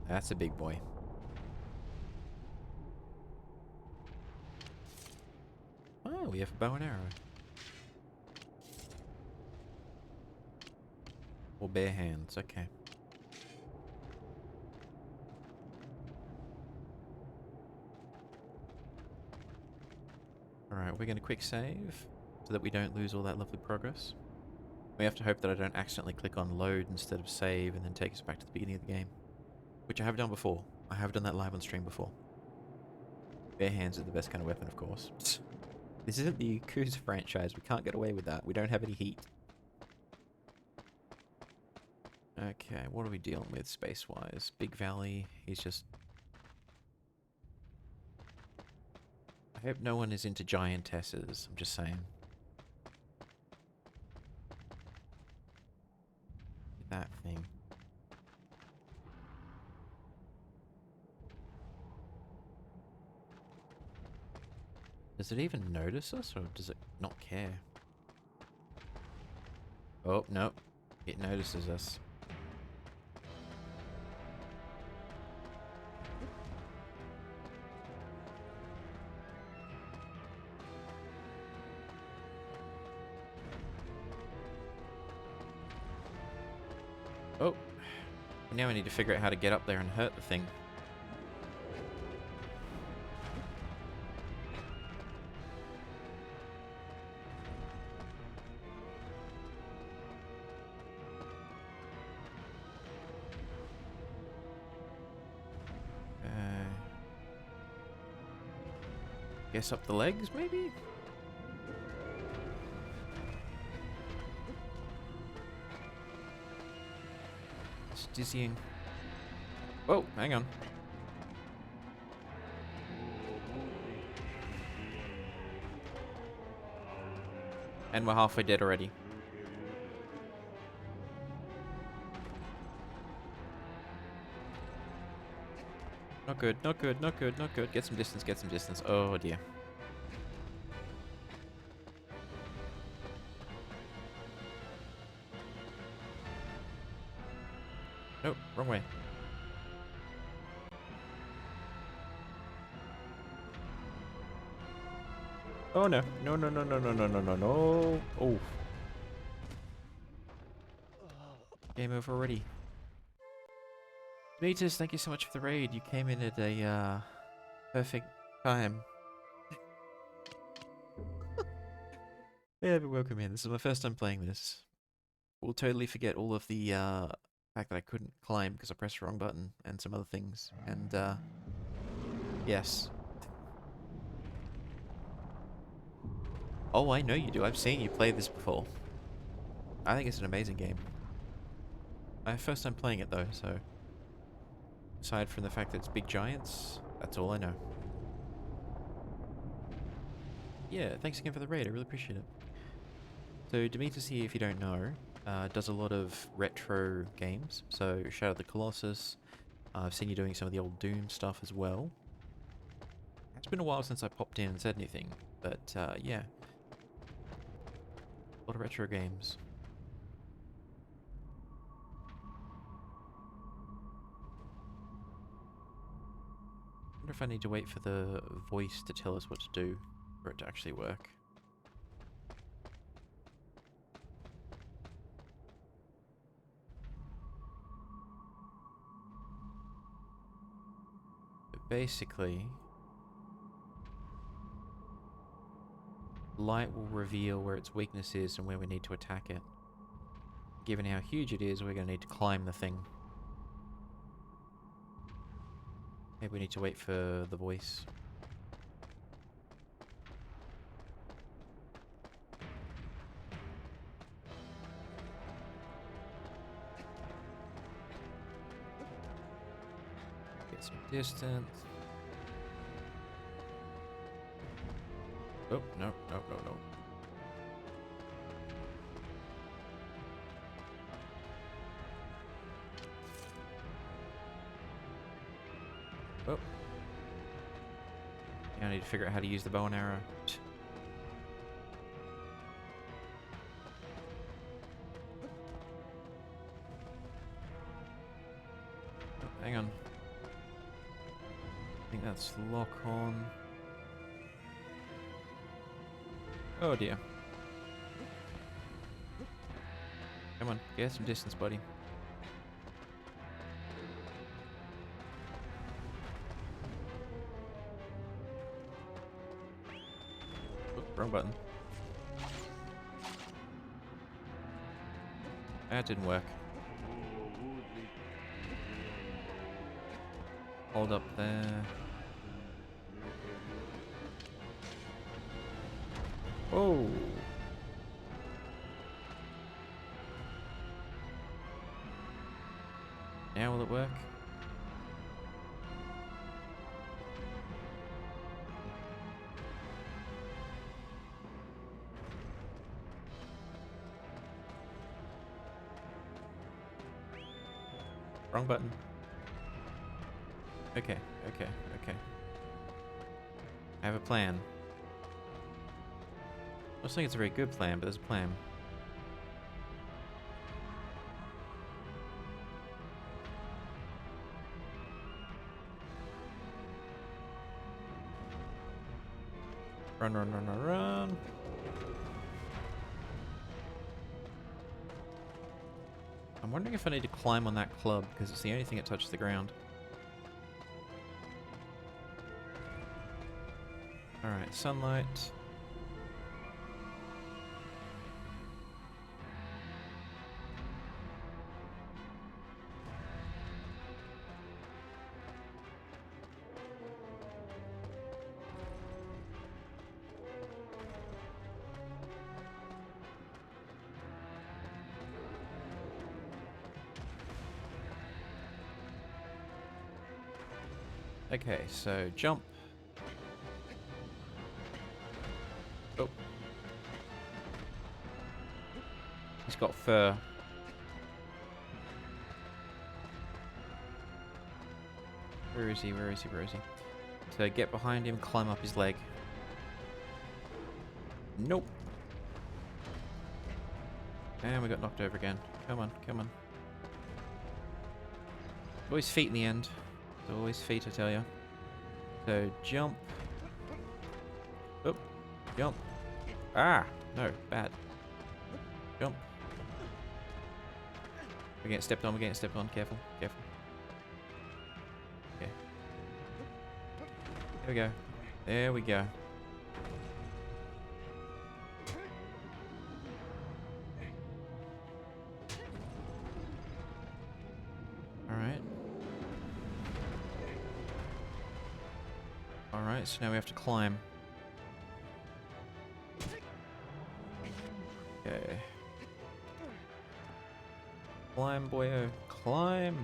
That's a big boy. Oh, we have a bow and arrow. Or bare hands, okay. Alright, we're going to quick save so that we don't lose all that lovely progress. We have to hope that I don't accidentally click on load instead of save and then take us back to the beginning of the game. Which I have done before. I have done that live on stream before. Bare hands are the best kind of weapon, of course. This isn't the Yakuza franchise. We can't get away with that. We don't have any heat. Okay, what are we dealing with space-wise? Big Valley, he's just... I hope no one is into giantesses, I'm just saying. That thing. Does it even notice us, or does it not care? Oh, no. It notices us. Oh. Now we need to figure out how to get up there and hurt the thing. Guess up the legs, maybe? It's dizzying. Whoa, hang on. And we're halfway dead already. Not good, not good, not good, not good. Get some distance, get some distance. Oh dear. Nope, wrong way. Oh no. No, no, no, no, no, no, no, no, no. Oh. Game over already. Demetrius, thank you so much for the raid. You came in at a perfect time. Yeah, but welcome in. This is my first time playing this. We'll totally forget all of the fact that I couldn't climb because I pressed the wrong button and some other things. And yes. Oh, I know you do. I've seen you play this before. I think it's an amazing game. My first time playing it though, so aside from the fact that it's big giants, that's all I know. Yeah, thanks again for the raid. I really appreciate it. So Demetrius here, if you don't know, does a lot of retro games. So Shadow of the Colossus, I've seen you doing some of the old Doom stuff as well. It's been a while since I popped in and said anything, but yeah. A lot of retro games. I wonder if I need to wait for the voice to tell us what to do for it to actually work. But basically, light will reveal where its weakness is and where we need to attack it. Given how huge it is, we're going to need to climb the thing. Maybe we need to wait for the voice. Get some distance. Oh, no, no, no, no. Oh. Yeah, I need to figure out how to use the bow and arrow. Oh, hang on. I think that's lock on. Oh dear. Come on, get some distance, buddy. Wrong button. That didn't work. Hold up there. Oh. Now will it work? Wrong button. Okay, okay, okay. I have a plan. I don't think it's a very good plan, but there's a plan. Run, run, run, run, run. I'm wondering if I need to climb on that club, because it's the only thing that touches the ground. Alright, sunlight. Okay, so jump. Oh. He's got fur. Where is he? Where is he? Where is he? So get behind him, climb up his leg. Nope. And we got knocked over again. Come on, come on. Always feet in the end. Always feet, I tell you. So jump. Oh, jump. Ah, no, bad. Jump. We're getting stepped on. We're getting stepped on. Careful, careful. Okay. There we go. There we go. Alright, so now we have to climb. Okay. Climb, boyo. Climb!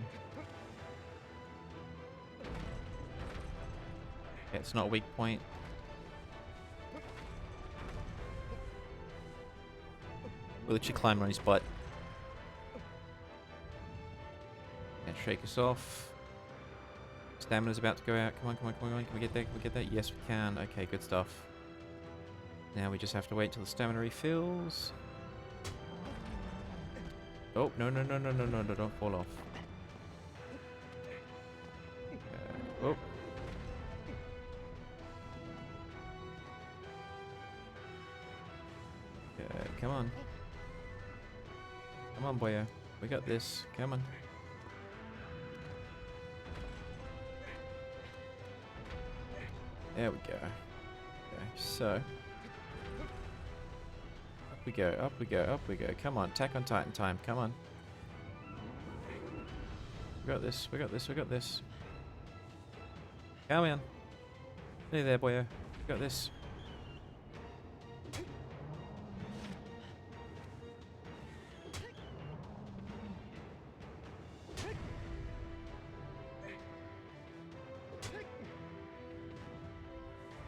Okay, it's not a weak point. We'll literally climb on his butt. And shake us off. Stamina's about to go out. Come on, come on, come on. Can we get there? Can we get there? Yes, we can. Okay, good stuff. Now we just have to wait till the stamina refills. Oh, no, no, no, no, no, no, no, don't fall off. Oh. Okay, come on. Come on, boyo. We got this. Come on. There we go. Okay, so. Up we go, up we go, up we go. Come on, Attack on Titan time. Come on. We got this, we got this, we got this. Come on. Stay there, boyo. We got this.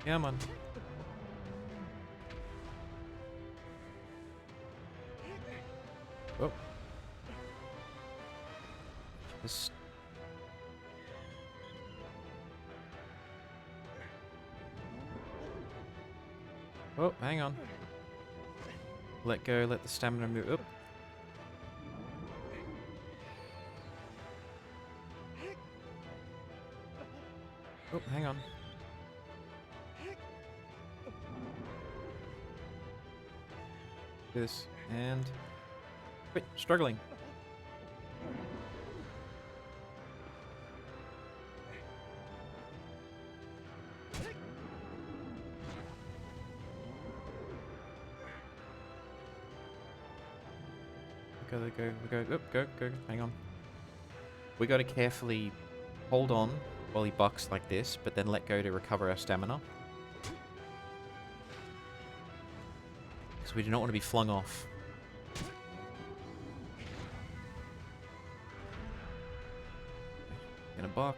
Come on. Oh. This. Oh, hang on. Let go, let the stamina move up. Oh, hang on. Do this, and... Wait, struggling. Go, hang on. We gotta carefully hold on while he bucks like this, but then let go to recover our stamina. Because we do not want to be flung off. Gonna buck.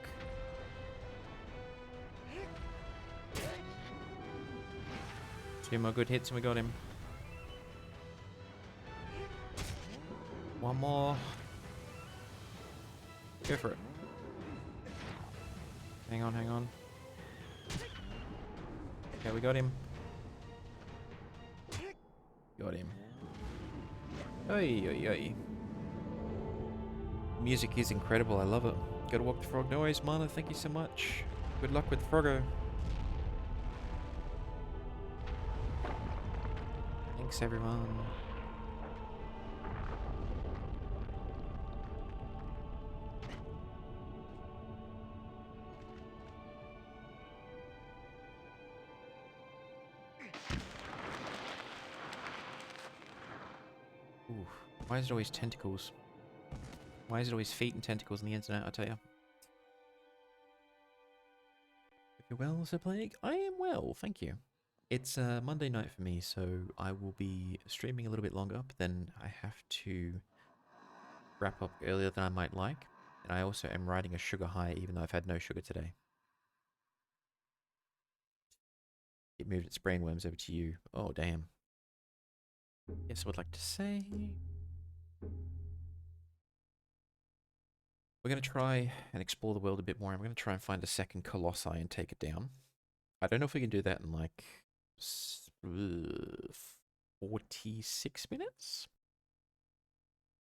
Two more good hits and we got him. One more. Go for it. Hang on, hang on. Okay, we got him. Got him. Oi, oi, oi. Music is incredible, I love it. Gotta walk the frog noise, Mana, thank you so much. Good luck with Froggo. Thanks everyone. Ooh, why is it always tentacles? Why is it always feet and tentacles on the internet, I tell you? If you're well, Sir Plague, I am well, thank you. It's Monday night for me, so I will be streaming a little bit longer, but then I have to wrap up earlier than I might like. And I also am riding a sugar high, even though I've had no sugar today. It moved its brainworms over to you. Oh, damn. Yes, I would like to say... We're going to try and explore the world a bit more. I'm going to try and find a second Colossi and take it down. I don't know if we can do that in like 46 minutes.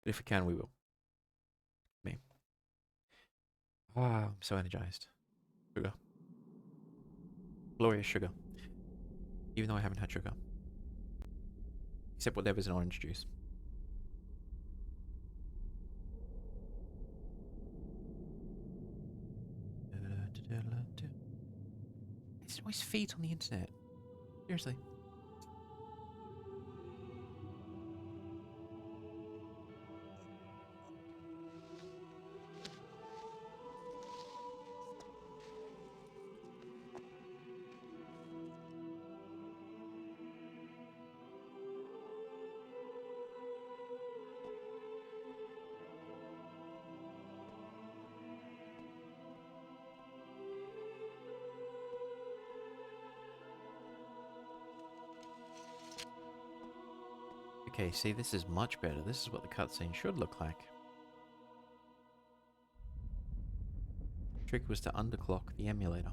But if we can, we will. Me. Ah, I'm so energized. Sugar. Glorious sugar. Even though I haven't had sugar. Except whatever's in orange juice. It's always feet on the internet. Seriously. Okay, see, this is much better. This is what the cutscene should look like. Trick was to underclock the emulator.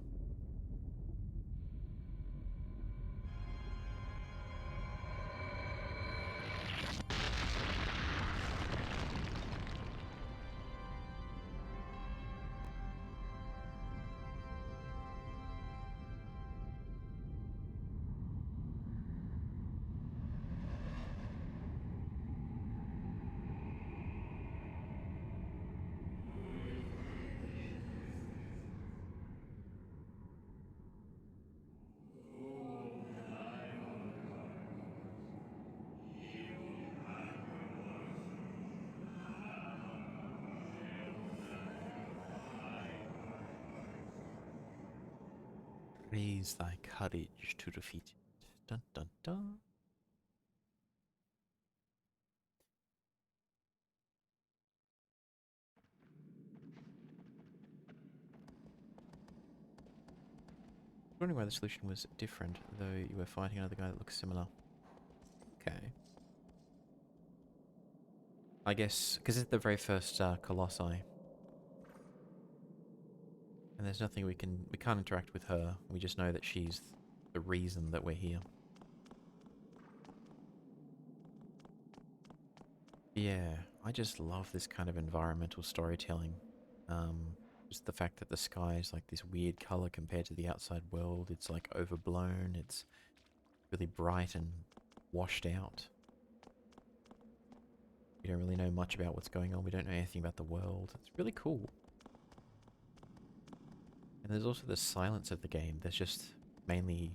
Raise thy courage to defeat it. Dun dun dun. Wondering why the solution was different, though you were fighting another guy that looks similar. Okay. I guess, because it's the very first Colossi. And there's nothing we can't interact with her. We just know that she's the reason that we're here. Yeah, I just love this kind of environmental storytelling. Just the fact that the sky is like this weird color compared to the outside world. It's like overblown. It's really bright and washed out. We don't really know much about what's going on. We don't know anything about the world. It's really cool. And there's also the silence of the game. There's just mainly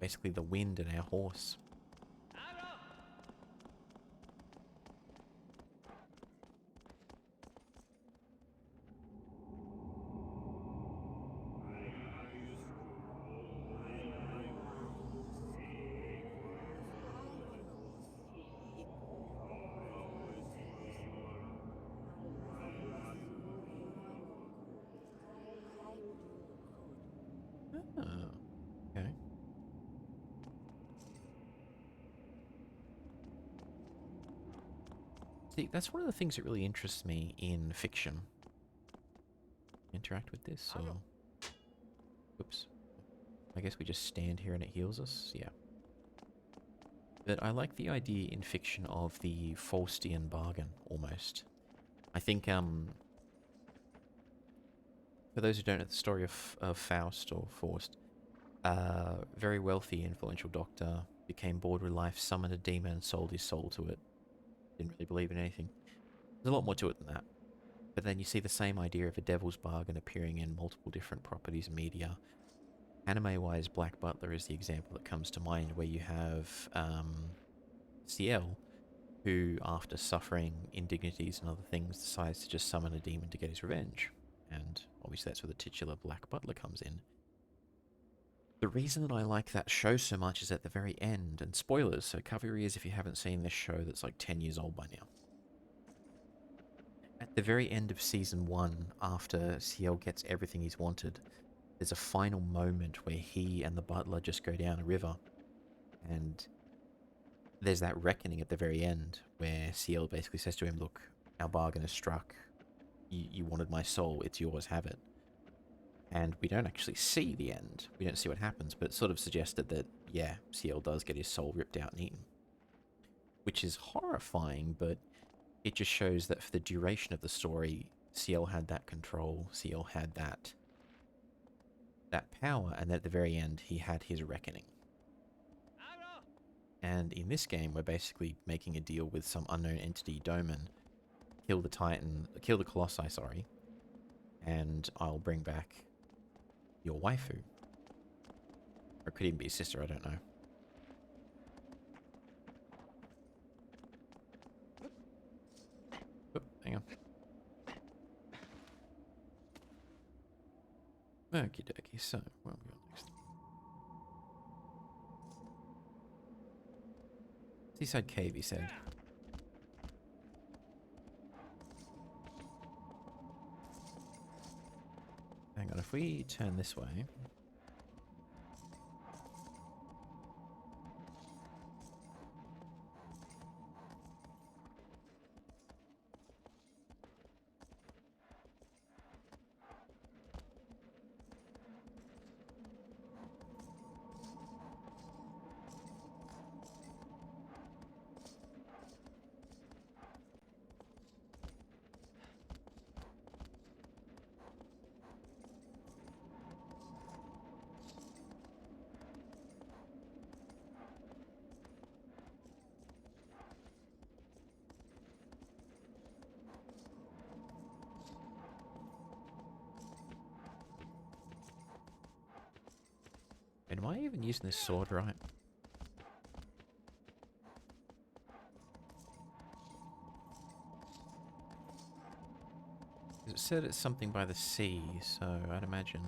basically the wind and our horse. Oh, okay. See, that's one of the things that really interests me in fiction. Interact with this, or... Oops. I guess we just stand here and it heals us? Yeah. But I like the idea in fiction of the Faustian bargain, almost. I think, for those who don't know the story of Faust or Faust, very wealthy, influential doctor, became bored with life, summoned a demon and sold his soul to it. Didn't really believe in anything. There's a lot more to it than that. But then you see the same idea of a devil's bargain appearing in multiple different properties and media. Anime-wise, Black Butler is the example that comes to mind, where you have Ciel, who, after suffering indignities and other things, decides to just summon a demon to get his revenge. And obviously that's where the titular Black Butler comes in. The reason that I like that show so much is at the very end, and spoilers, so cover your ears if you haven't seen this show that's like 10 years old by now. At the very end of Season 1, after Ciel gets everything he's wanted, there's a final moment where he and the butler just go down a river, and there's that reckoning at the very end where Ciel basically says to him, look, our bargain is struck. You wanted my soul, it's yours, have it. And we don't actually see the end. We don't see what happens, but it sort of suggested that, yeah, Ciel does get his soul ripped out and eaten. Which is horrifying, but it just shows that for the duration of the story, Ciel had that control, Ciel had that power, and at the very end, he had his reckoning. And in this game, we're basically making a deal with some unknown entity, Doman, kill the Colossi, sorry, and I'll bring back your waifu. Or it could even be a sister, I don't know. Oop, hang on. Okie dokie, so, where are we going next? Seaside Cave, he said. Hang on, if we turn this way... Am I even using this sword right? It said it's something by the sea, so I'd imagine...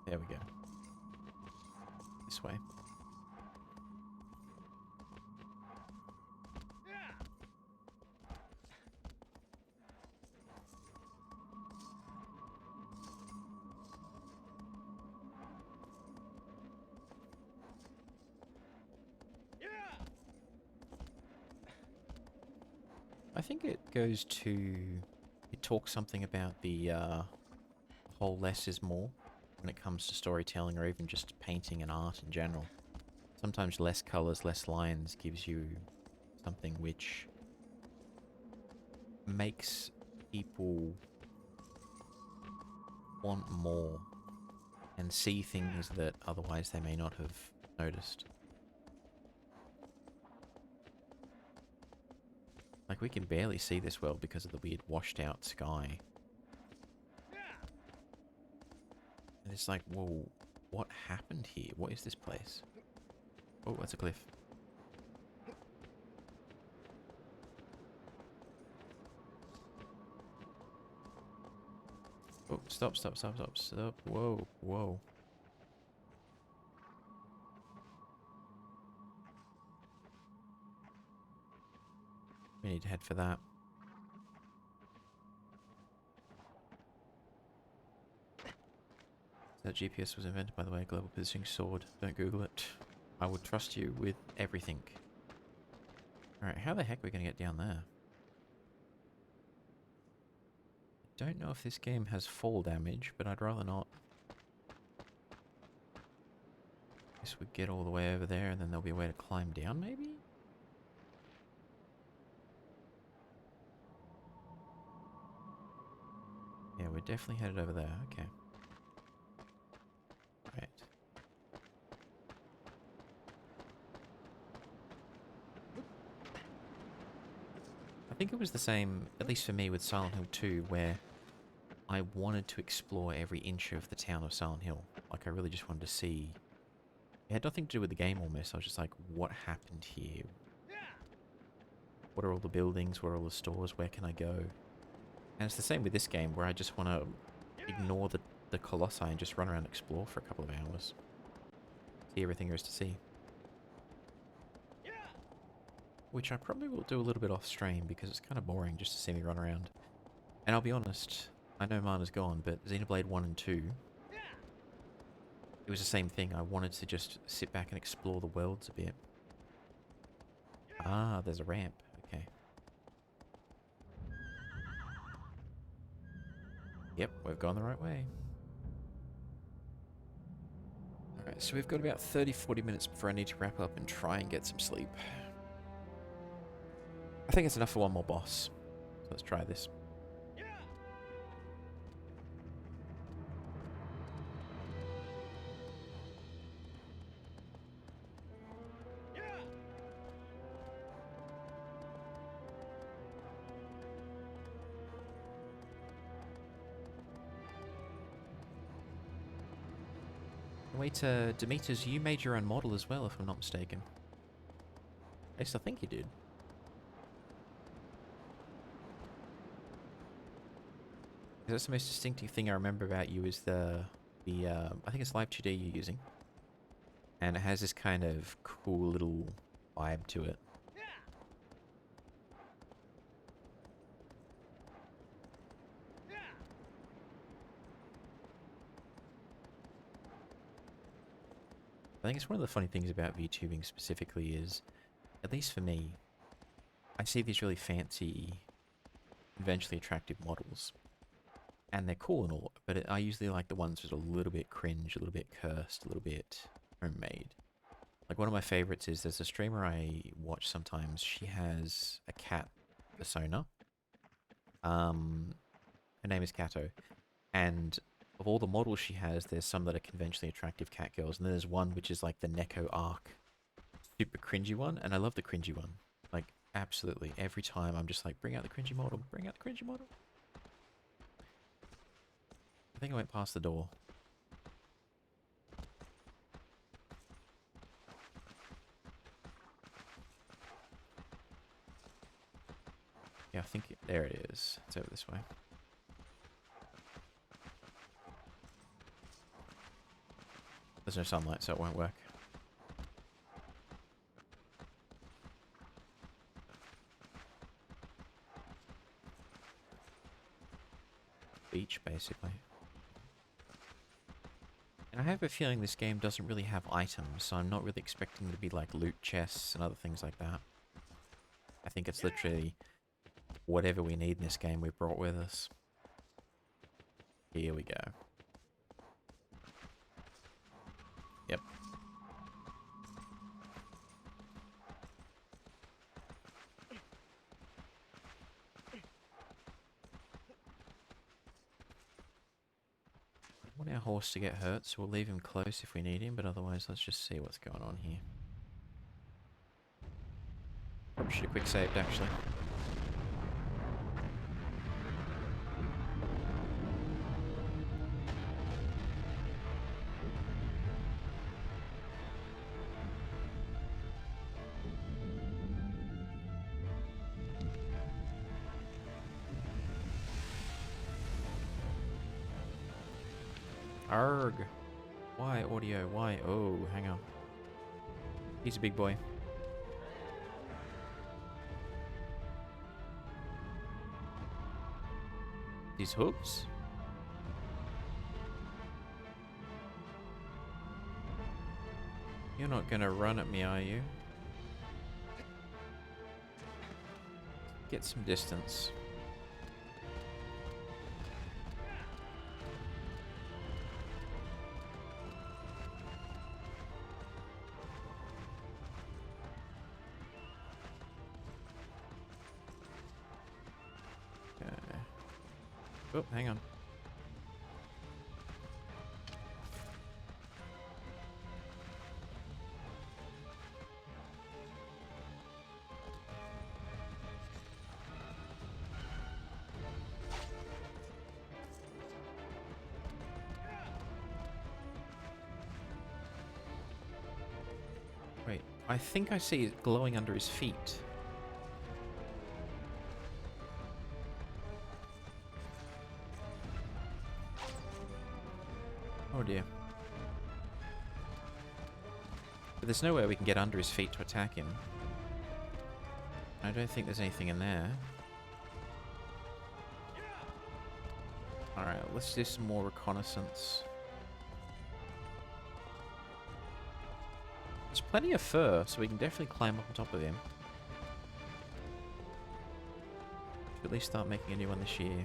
There we go. This way. I think it goes to... It talks something about the whole less is more when it comes to storytelling or even just painting and art in general. Sometimes less colours, less lines gives you something which makes people want more and see things that otherwise they may not have noticed. Like, we can barely see this world because of the weird washed out sky. And it's like, whoa, what happened here? What is this place? Oh, that's a cliff. Oh, stop, stop, stop, stop, stop. Whoa, whoa. We need to head for that. That GPS was invented, by the way, global positioning sword. Don't Google it. I would trust you with everything. Alright, how the heck are we going to get down there? I don't know if this game has fall damage, but I'd rather not. Guess we get all the way over there and then there'll be a way to climb down, maybe? Yeah, we're definitely headed over there. Okay. Right. I think it was the same, at least for me, with Silent Hill 2, where I wanted to explore every inch of the town of Silent Hill. Like, I really just wanted to see... It had nothing to do with the game almost. I was just like, what happened here? What are all the buildings? Where are all the stores? Where can I go? And it's the same with this game, where I just want to ignore the Colossi and just run around and explore for a couple of hours. See everything there is to see. Which I probably will do a little bit off stream, because it's kind of boring just to see me run around. And I'll be honest, I know Mana's gone, but Xenoblade 1 and 2... It was the same thing. I wanted to just sit back and explore the worlds a bit. Ah, there's a ramp. Okay. Yep, we've gone the right way. Alright, so we've got about 30-40 minutes before I need to wrap up and try and get some sleep. I think it's enough for one more boss. So let's try this. Wait, Demeters, you made your own model as well, if I'm not mistaken. At least I think you did. That's the most distinctive thing I remember about you is the I think it's Live 2D you're using. And it has this kind of cool little vibe to it. I think it's one of the funny things about VTubing specifically is, at least for me, I see these really fancy, conventionally attractive models. And they're cool and all, but I usually like the ones that are a little bit cringe, a little bit cursed, a little bit homemade. Like, one of my favorites is, there's a streamer I watch sometimes, she has a cat persona. Her name is Kato. And of all the models she has, there's some that are conventionally attractive cat girls, and then there's one which is like the Neko arc, super cringy one, and I love the cringy one. Like, Absolutely. Every time I'm just like, bring out the cringy model, bring out the cringy model. I think I went past the door. Yeah, I think there it is. It's over this way. There's no sunlight, so it won't work. Beach, basically. And I have a feeling this game doesn't really have items, so I'm not really expecting there to be like loot chests and other things like that. I think it's literally whatever we need in this game we brought with us. Here we go. Yep. I want our horse to get hurt, so we'll leave him close if we need him, but otherwise let's just see what's going on here. Probably should have quick saved, actually. Arg! Why audio? Why? Oh, hang on. He's a big boy. These hooves? You're not gonna run at me, are you? Get some distance. Oh, hang on. Wait, I think I see it glowing under his feet. Oh dear. But there's nowhere we can get under his feet to attack him. I don't think there's anything in there. Alright, let's do some more reconnaissance. There's plenty of fur, so we can definitely climb up on top of him. Should at least start making a new one this year.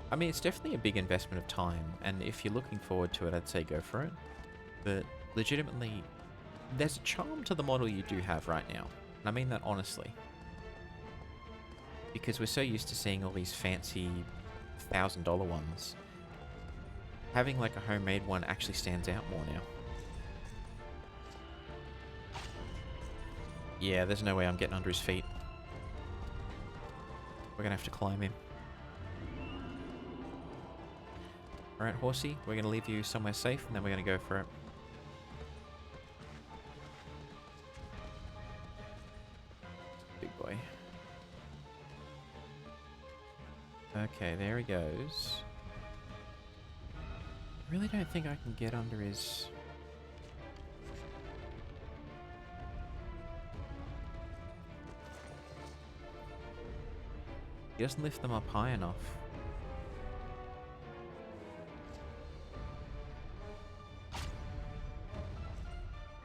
I mean, it's definitely a big investment of time, and if you're looking forward to it, I'd say go for it. But legitimately, there's a charm to the model you do have right now. And I mean that honestly. Because we're so used to seeing all these fancy $1,000 ones. Having like a homemade one actually stands out more now. Yeah, there's no way I'm getting under his feet. We're gonna have to climb him. Alright, horsey, we're going to leave you somewhere safe, and then we're going to go for it. Big boy. Okay, there he goes. I really don't think I can get under his... He doesn't lift them up high enough.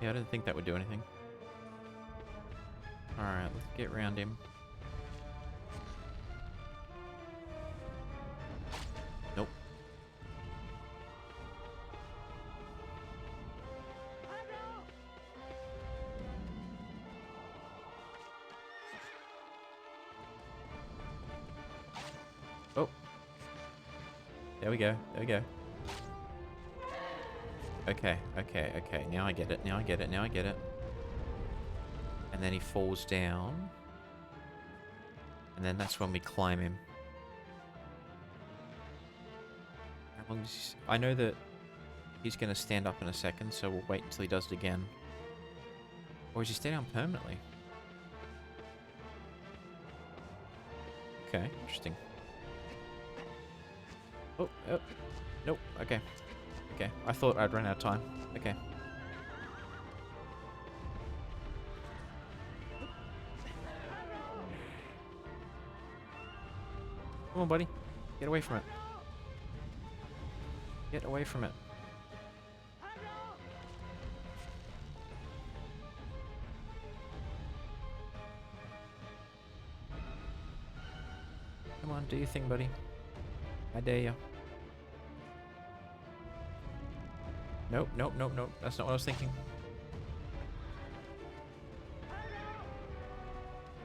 Yeah, I didn't think that would do anything. Alright, let's get around him. Nope. Oh. There we go. There we go. Okay, okay, okay. Now I get it. Now I get it. Now I get it. And then he falls down. And then that's when we climb him. How long is I know that he's going to stand up in a second, so we'll wait until he does it again. Or is he stay down permanently? Okay, interesting. Oh, oh, nope, okay. Okay, I thought I'd run out of time. Okay. Come on, buddy. Get away from it. Get away from it. Come on, do your thing, buddy. I dare you. Nope, nope, nope, nope. That's not what I was thinking.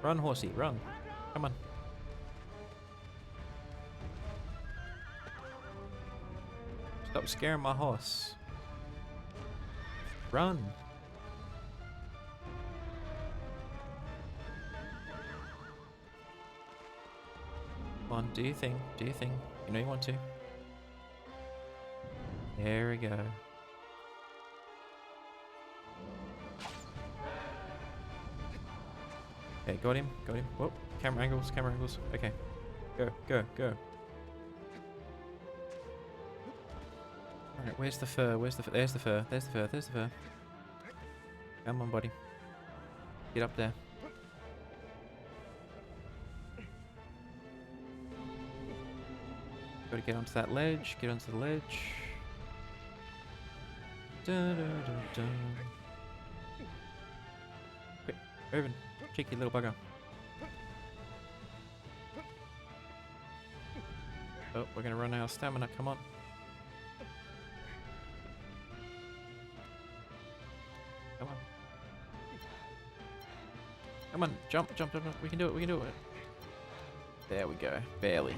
Run, horsey, run. Come on. Stop scaring my horse. Run. Come on, do your thing. Do your thing. You know you want to. There we go. Okay, got him. Got him. Whoop. Camera angles. Camera angles. Okay. Go. Go. Go. Alright, where's the fur? Where's the fur? There's the fur. There's the fur. There's the fur. Come on, buddy. Get up there. Gotta get onto that ledge. Get onto the ledge. Dun, dun, dun, dun. Quick, Irvin. Cheeky little bugger. Oh, we're gonna run out of stamina. Come on. Come on. Come on. Jump, jump, jump, jump. We can do it. We can do it. There we go. Barely.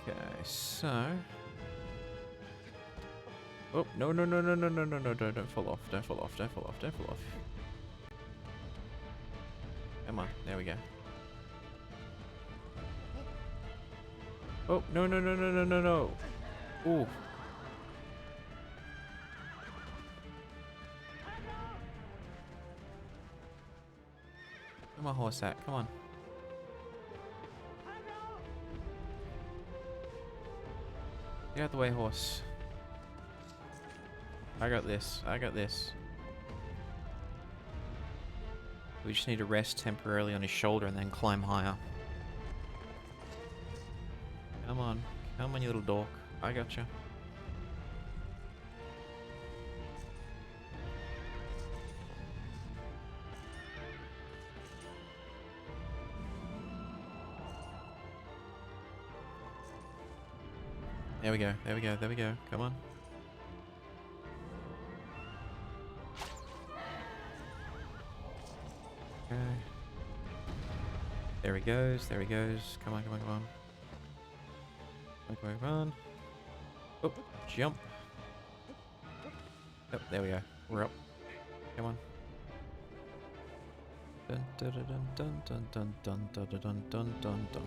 Okay, so... Oh, no, no, no, no, no, no, no, no, don't fall off, don't fall off, don't fall off, don't fall off. Come on, there we go. Oh, no, no, no, no, no, no, no. Ooh. Come on, horse sack, come on. Get out the way, horse. I got this. I got this. We just need to rest temporarily on his shoulder and then climb higher. Come on. Come on, you little dork. I got you. There we go. There we go. There we go. Come on. Okay. There he goes. There he goes. Come on, come on, come on. Come on, come on. Oh, jump. Oh, there we go. We're up. Come on. Dun dun dun dun dun dun dun dun dun dun dun dun.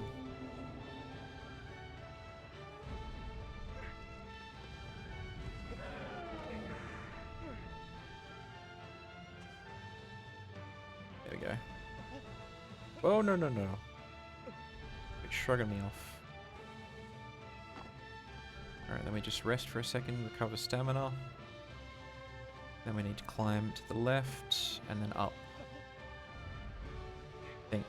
There we go. Oh, no, no, no. It's shrugging me off. Alright, then we just rest for a second, recover stamina. Then we need to climb to the left, and then up. I think.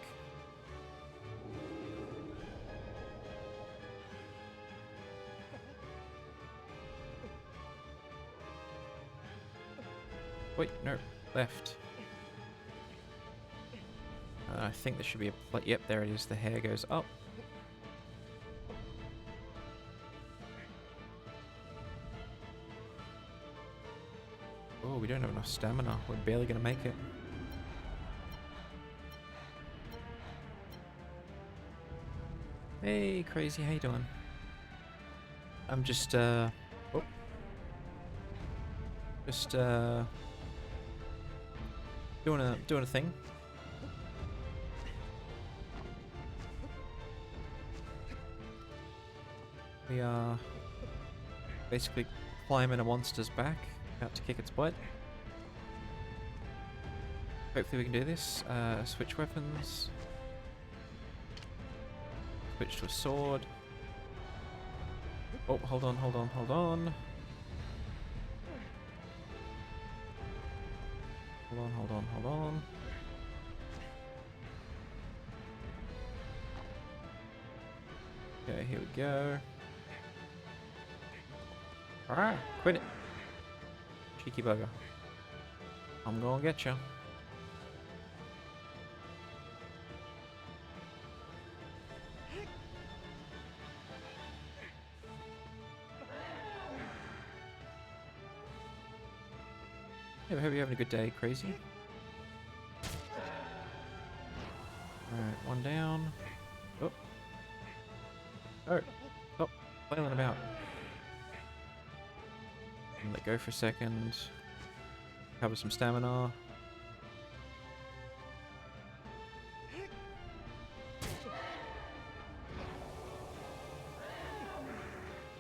Wait, no, left. I think there should be a... Yep, there it is. The hair goes up. Oh, we don't have enough stamina. We're barely going to make it. Hey, Crazy. How you doing? I'm just, Oh. Just doing a thing. We are basically climbing a monster's back, about to kick its butt. Hopefully we can do this. Switch weapons. Switch to a sword. Oh, hold on. Hold on. Okay, here we go. Alright, quit it. Cheeky bugger. I'm gonna get you. Yeah, I hope you're having a good day, crazy. Alright, one down. Oh. Oh, stop flailing about. Let go for a second. Cover some stamina.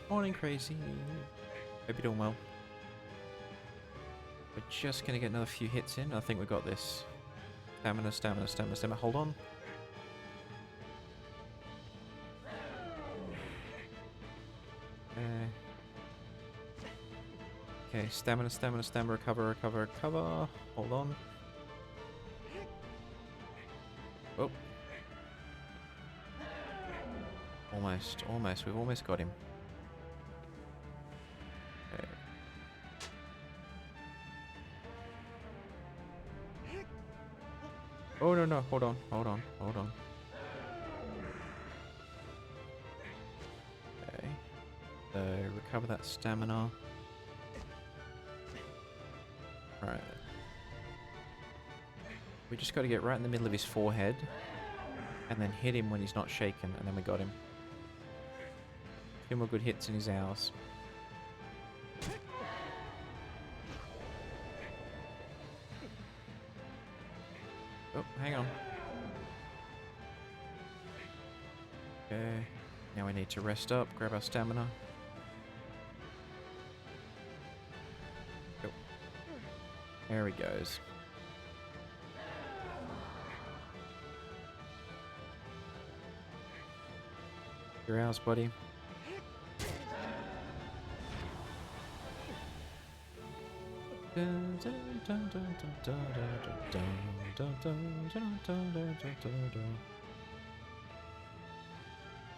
Morning, crazy. Hope you're doing well. We're just gonna get another few hits in. I think we got this. Stamina. Hold on. Okay, stamina, recover. Hold on. Oh. Almost. We've almost got him. Okay. Oh, no. Hold on. Okay. So, recover that stamina. Alright. We just got to get right in the middle of his forehead. And then hit him when he's not shaken. And then we got him. A few more good hits in his hours. Oh, hang on. Okay. Now we need to rest up, grab our stamina. Go. There he goes. Your hours, buddy.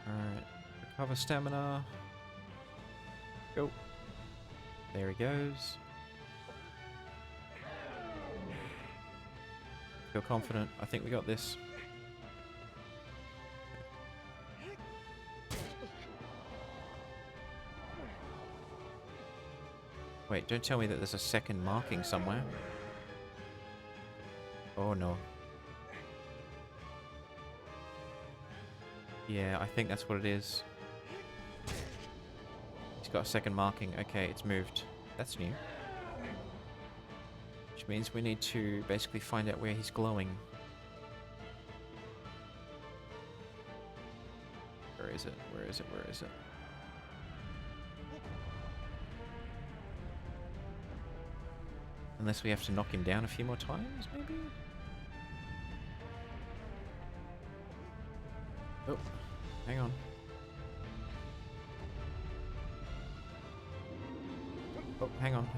Alright, recover stamina. Go. There he goes. Feel confident. I think we got this. Wait, don't tell me that there's a second marking somewhere. Oh no. Yeah, I think that's what it is. He's got a second marking. Okay, it's moved. That's new. Which means we need to basically find out where he's glowing. Where is it? Unless we have to knock him down a few more times, maybe? Oh, hang on. Oh, hang on.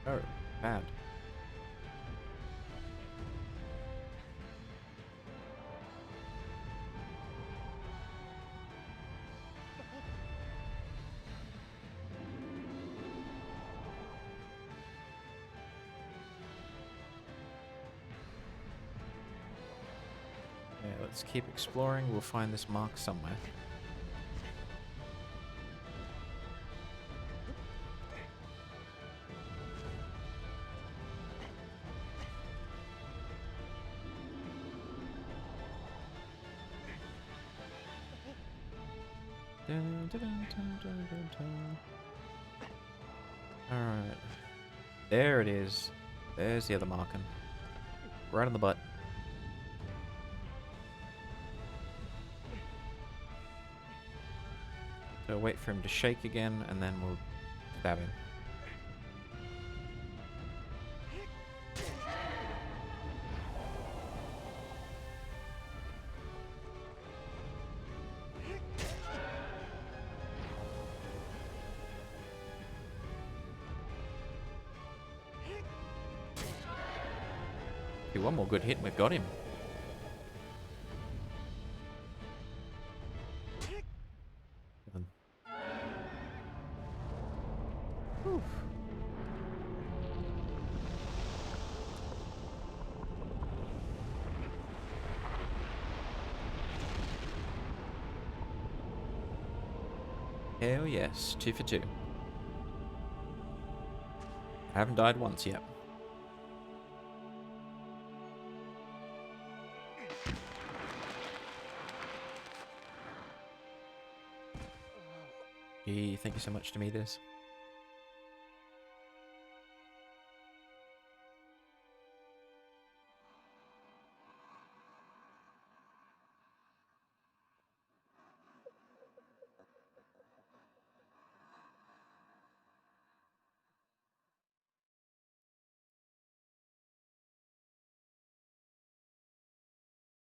Oh, bad. Yeah, let's keep exploring. We'll find this mark somewhere. Alright. There it is. There's the other marking. Right on the butt. So wait for him to shake again, and then we'll stab him. One more good hit and we've got him. Whew. Hell yes, 2 for 2. I haven't died once yet. Gee, thank you so much, Demeters.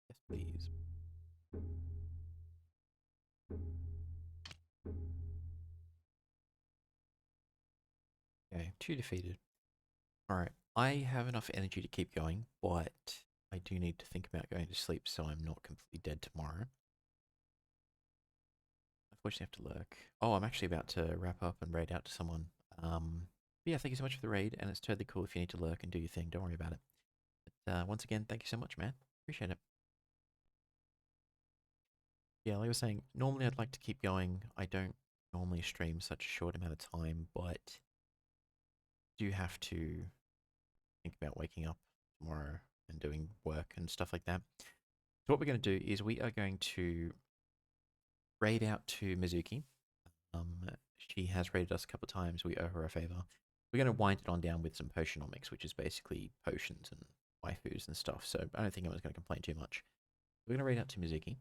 Yes, please. Okay, 2 defeated. Alright, I have enough energy to keep going, but I do need to think about going to sleep so I'm not completely dead tomorrow. Unfortunately, I have to lurk. Oh, I'm actually about to wrap up and raid out to someone. But yeah, thank you so much for the raid, and it's totally cool if you need to lurk and do your thing. Don't worry about it. But once again, thank you so much, man. Appreciate it. Yeah, like I was saying, normally I'd like to keep going. I don't normally stream such a short amount of time, but do have to think about waking up tomorrow and doing work and stuff like that. So what we're going to do is we are going to raid out to Mizuki. She has raided us a couple of times. We owe her a favor. We're going to wind it on down with some potionomics, which is basically potions and waifus and stuff. So I don't think anyone's going to complain too much. We're going to raid out to Mizuki.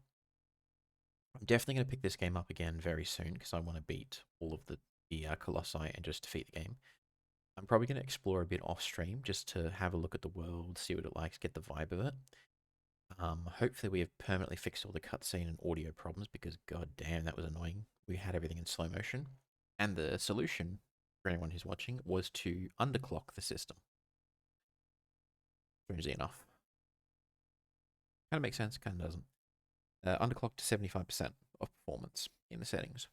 I'm definitely going to pick this game up again very soon because I want to beat all of the Colossi and just defeat the game. I'm probably going to explore a bit off stream just to have a look at the world, see what it likes, get the vibe of it. Hopefully we have permanently fixed all the cutscene and audio problems because god damn, that was annoying. We had everything in slow motion. And the solution, for anyone who's watching, was to underclock the system. Strangely enough. Kind of makes sense, kind of doesn't. Underclock to 75% of performance in the settings.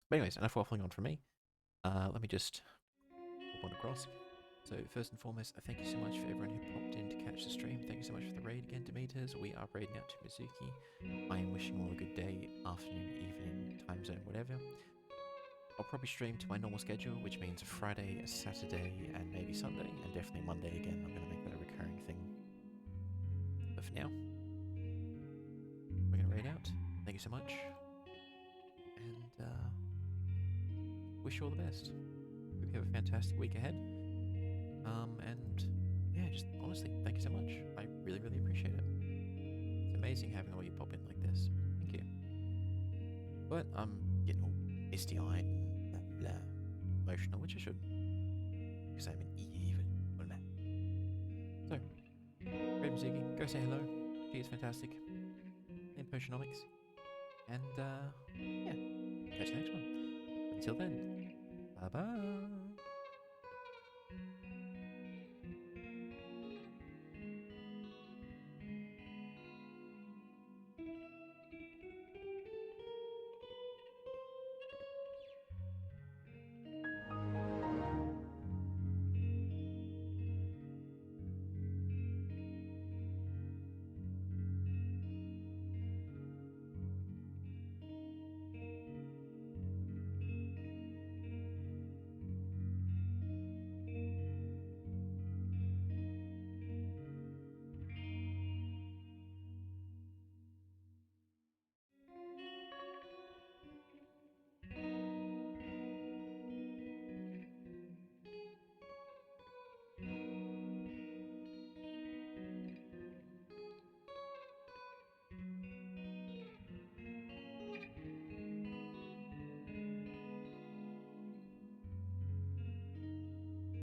But anyways, enough waffling on from me. Let me just hop on across. So first and foremost, thank you so much for everyone who popped in to catch the stream. Thank you so much for the raid again, Demeters. We are raiding out to Mizuki. I am wishing you all a good day, afternoon, evening, time zone, whatever. I'll probably stream to my normal schedule, which means Friday, Saturday, and maybe Sunday, and definitely Monday again. I'm going to make that a recurring thing. But for now, we're going to raid out. Thank you so much. And wish you all the best. Hope you have a fantastic week ahead. And yeah, just honestly, thank you so much. I really, really appreciate it. It's amazing having all you pop in like this. Thank you. But I'm getting all misty-eyed and blah, blah, emotional, which I should. Because I'm an evil man. So, Red Mizuki, go say hello. She is fantastic. In Potionomics. And yeah, catch you next one. Until then, bye-bye.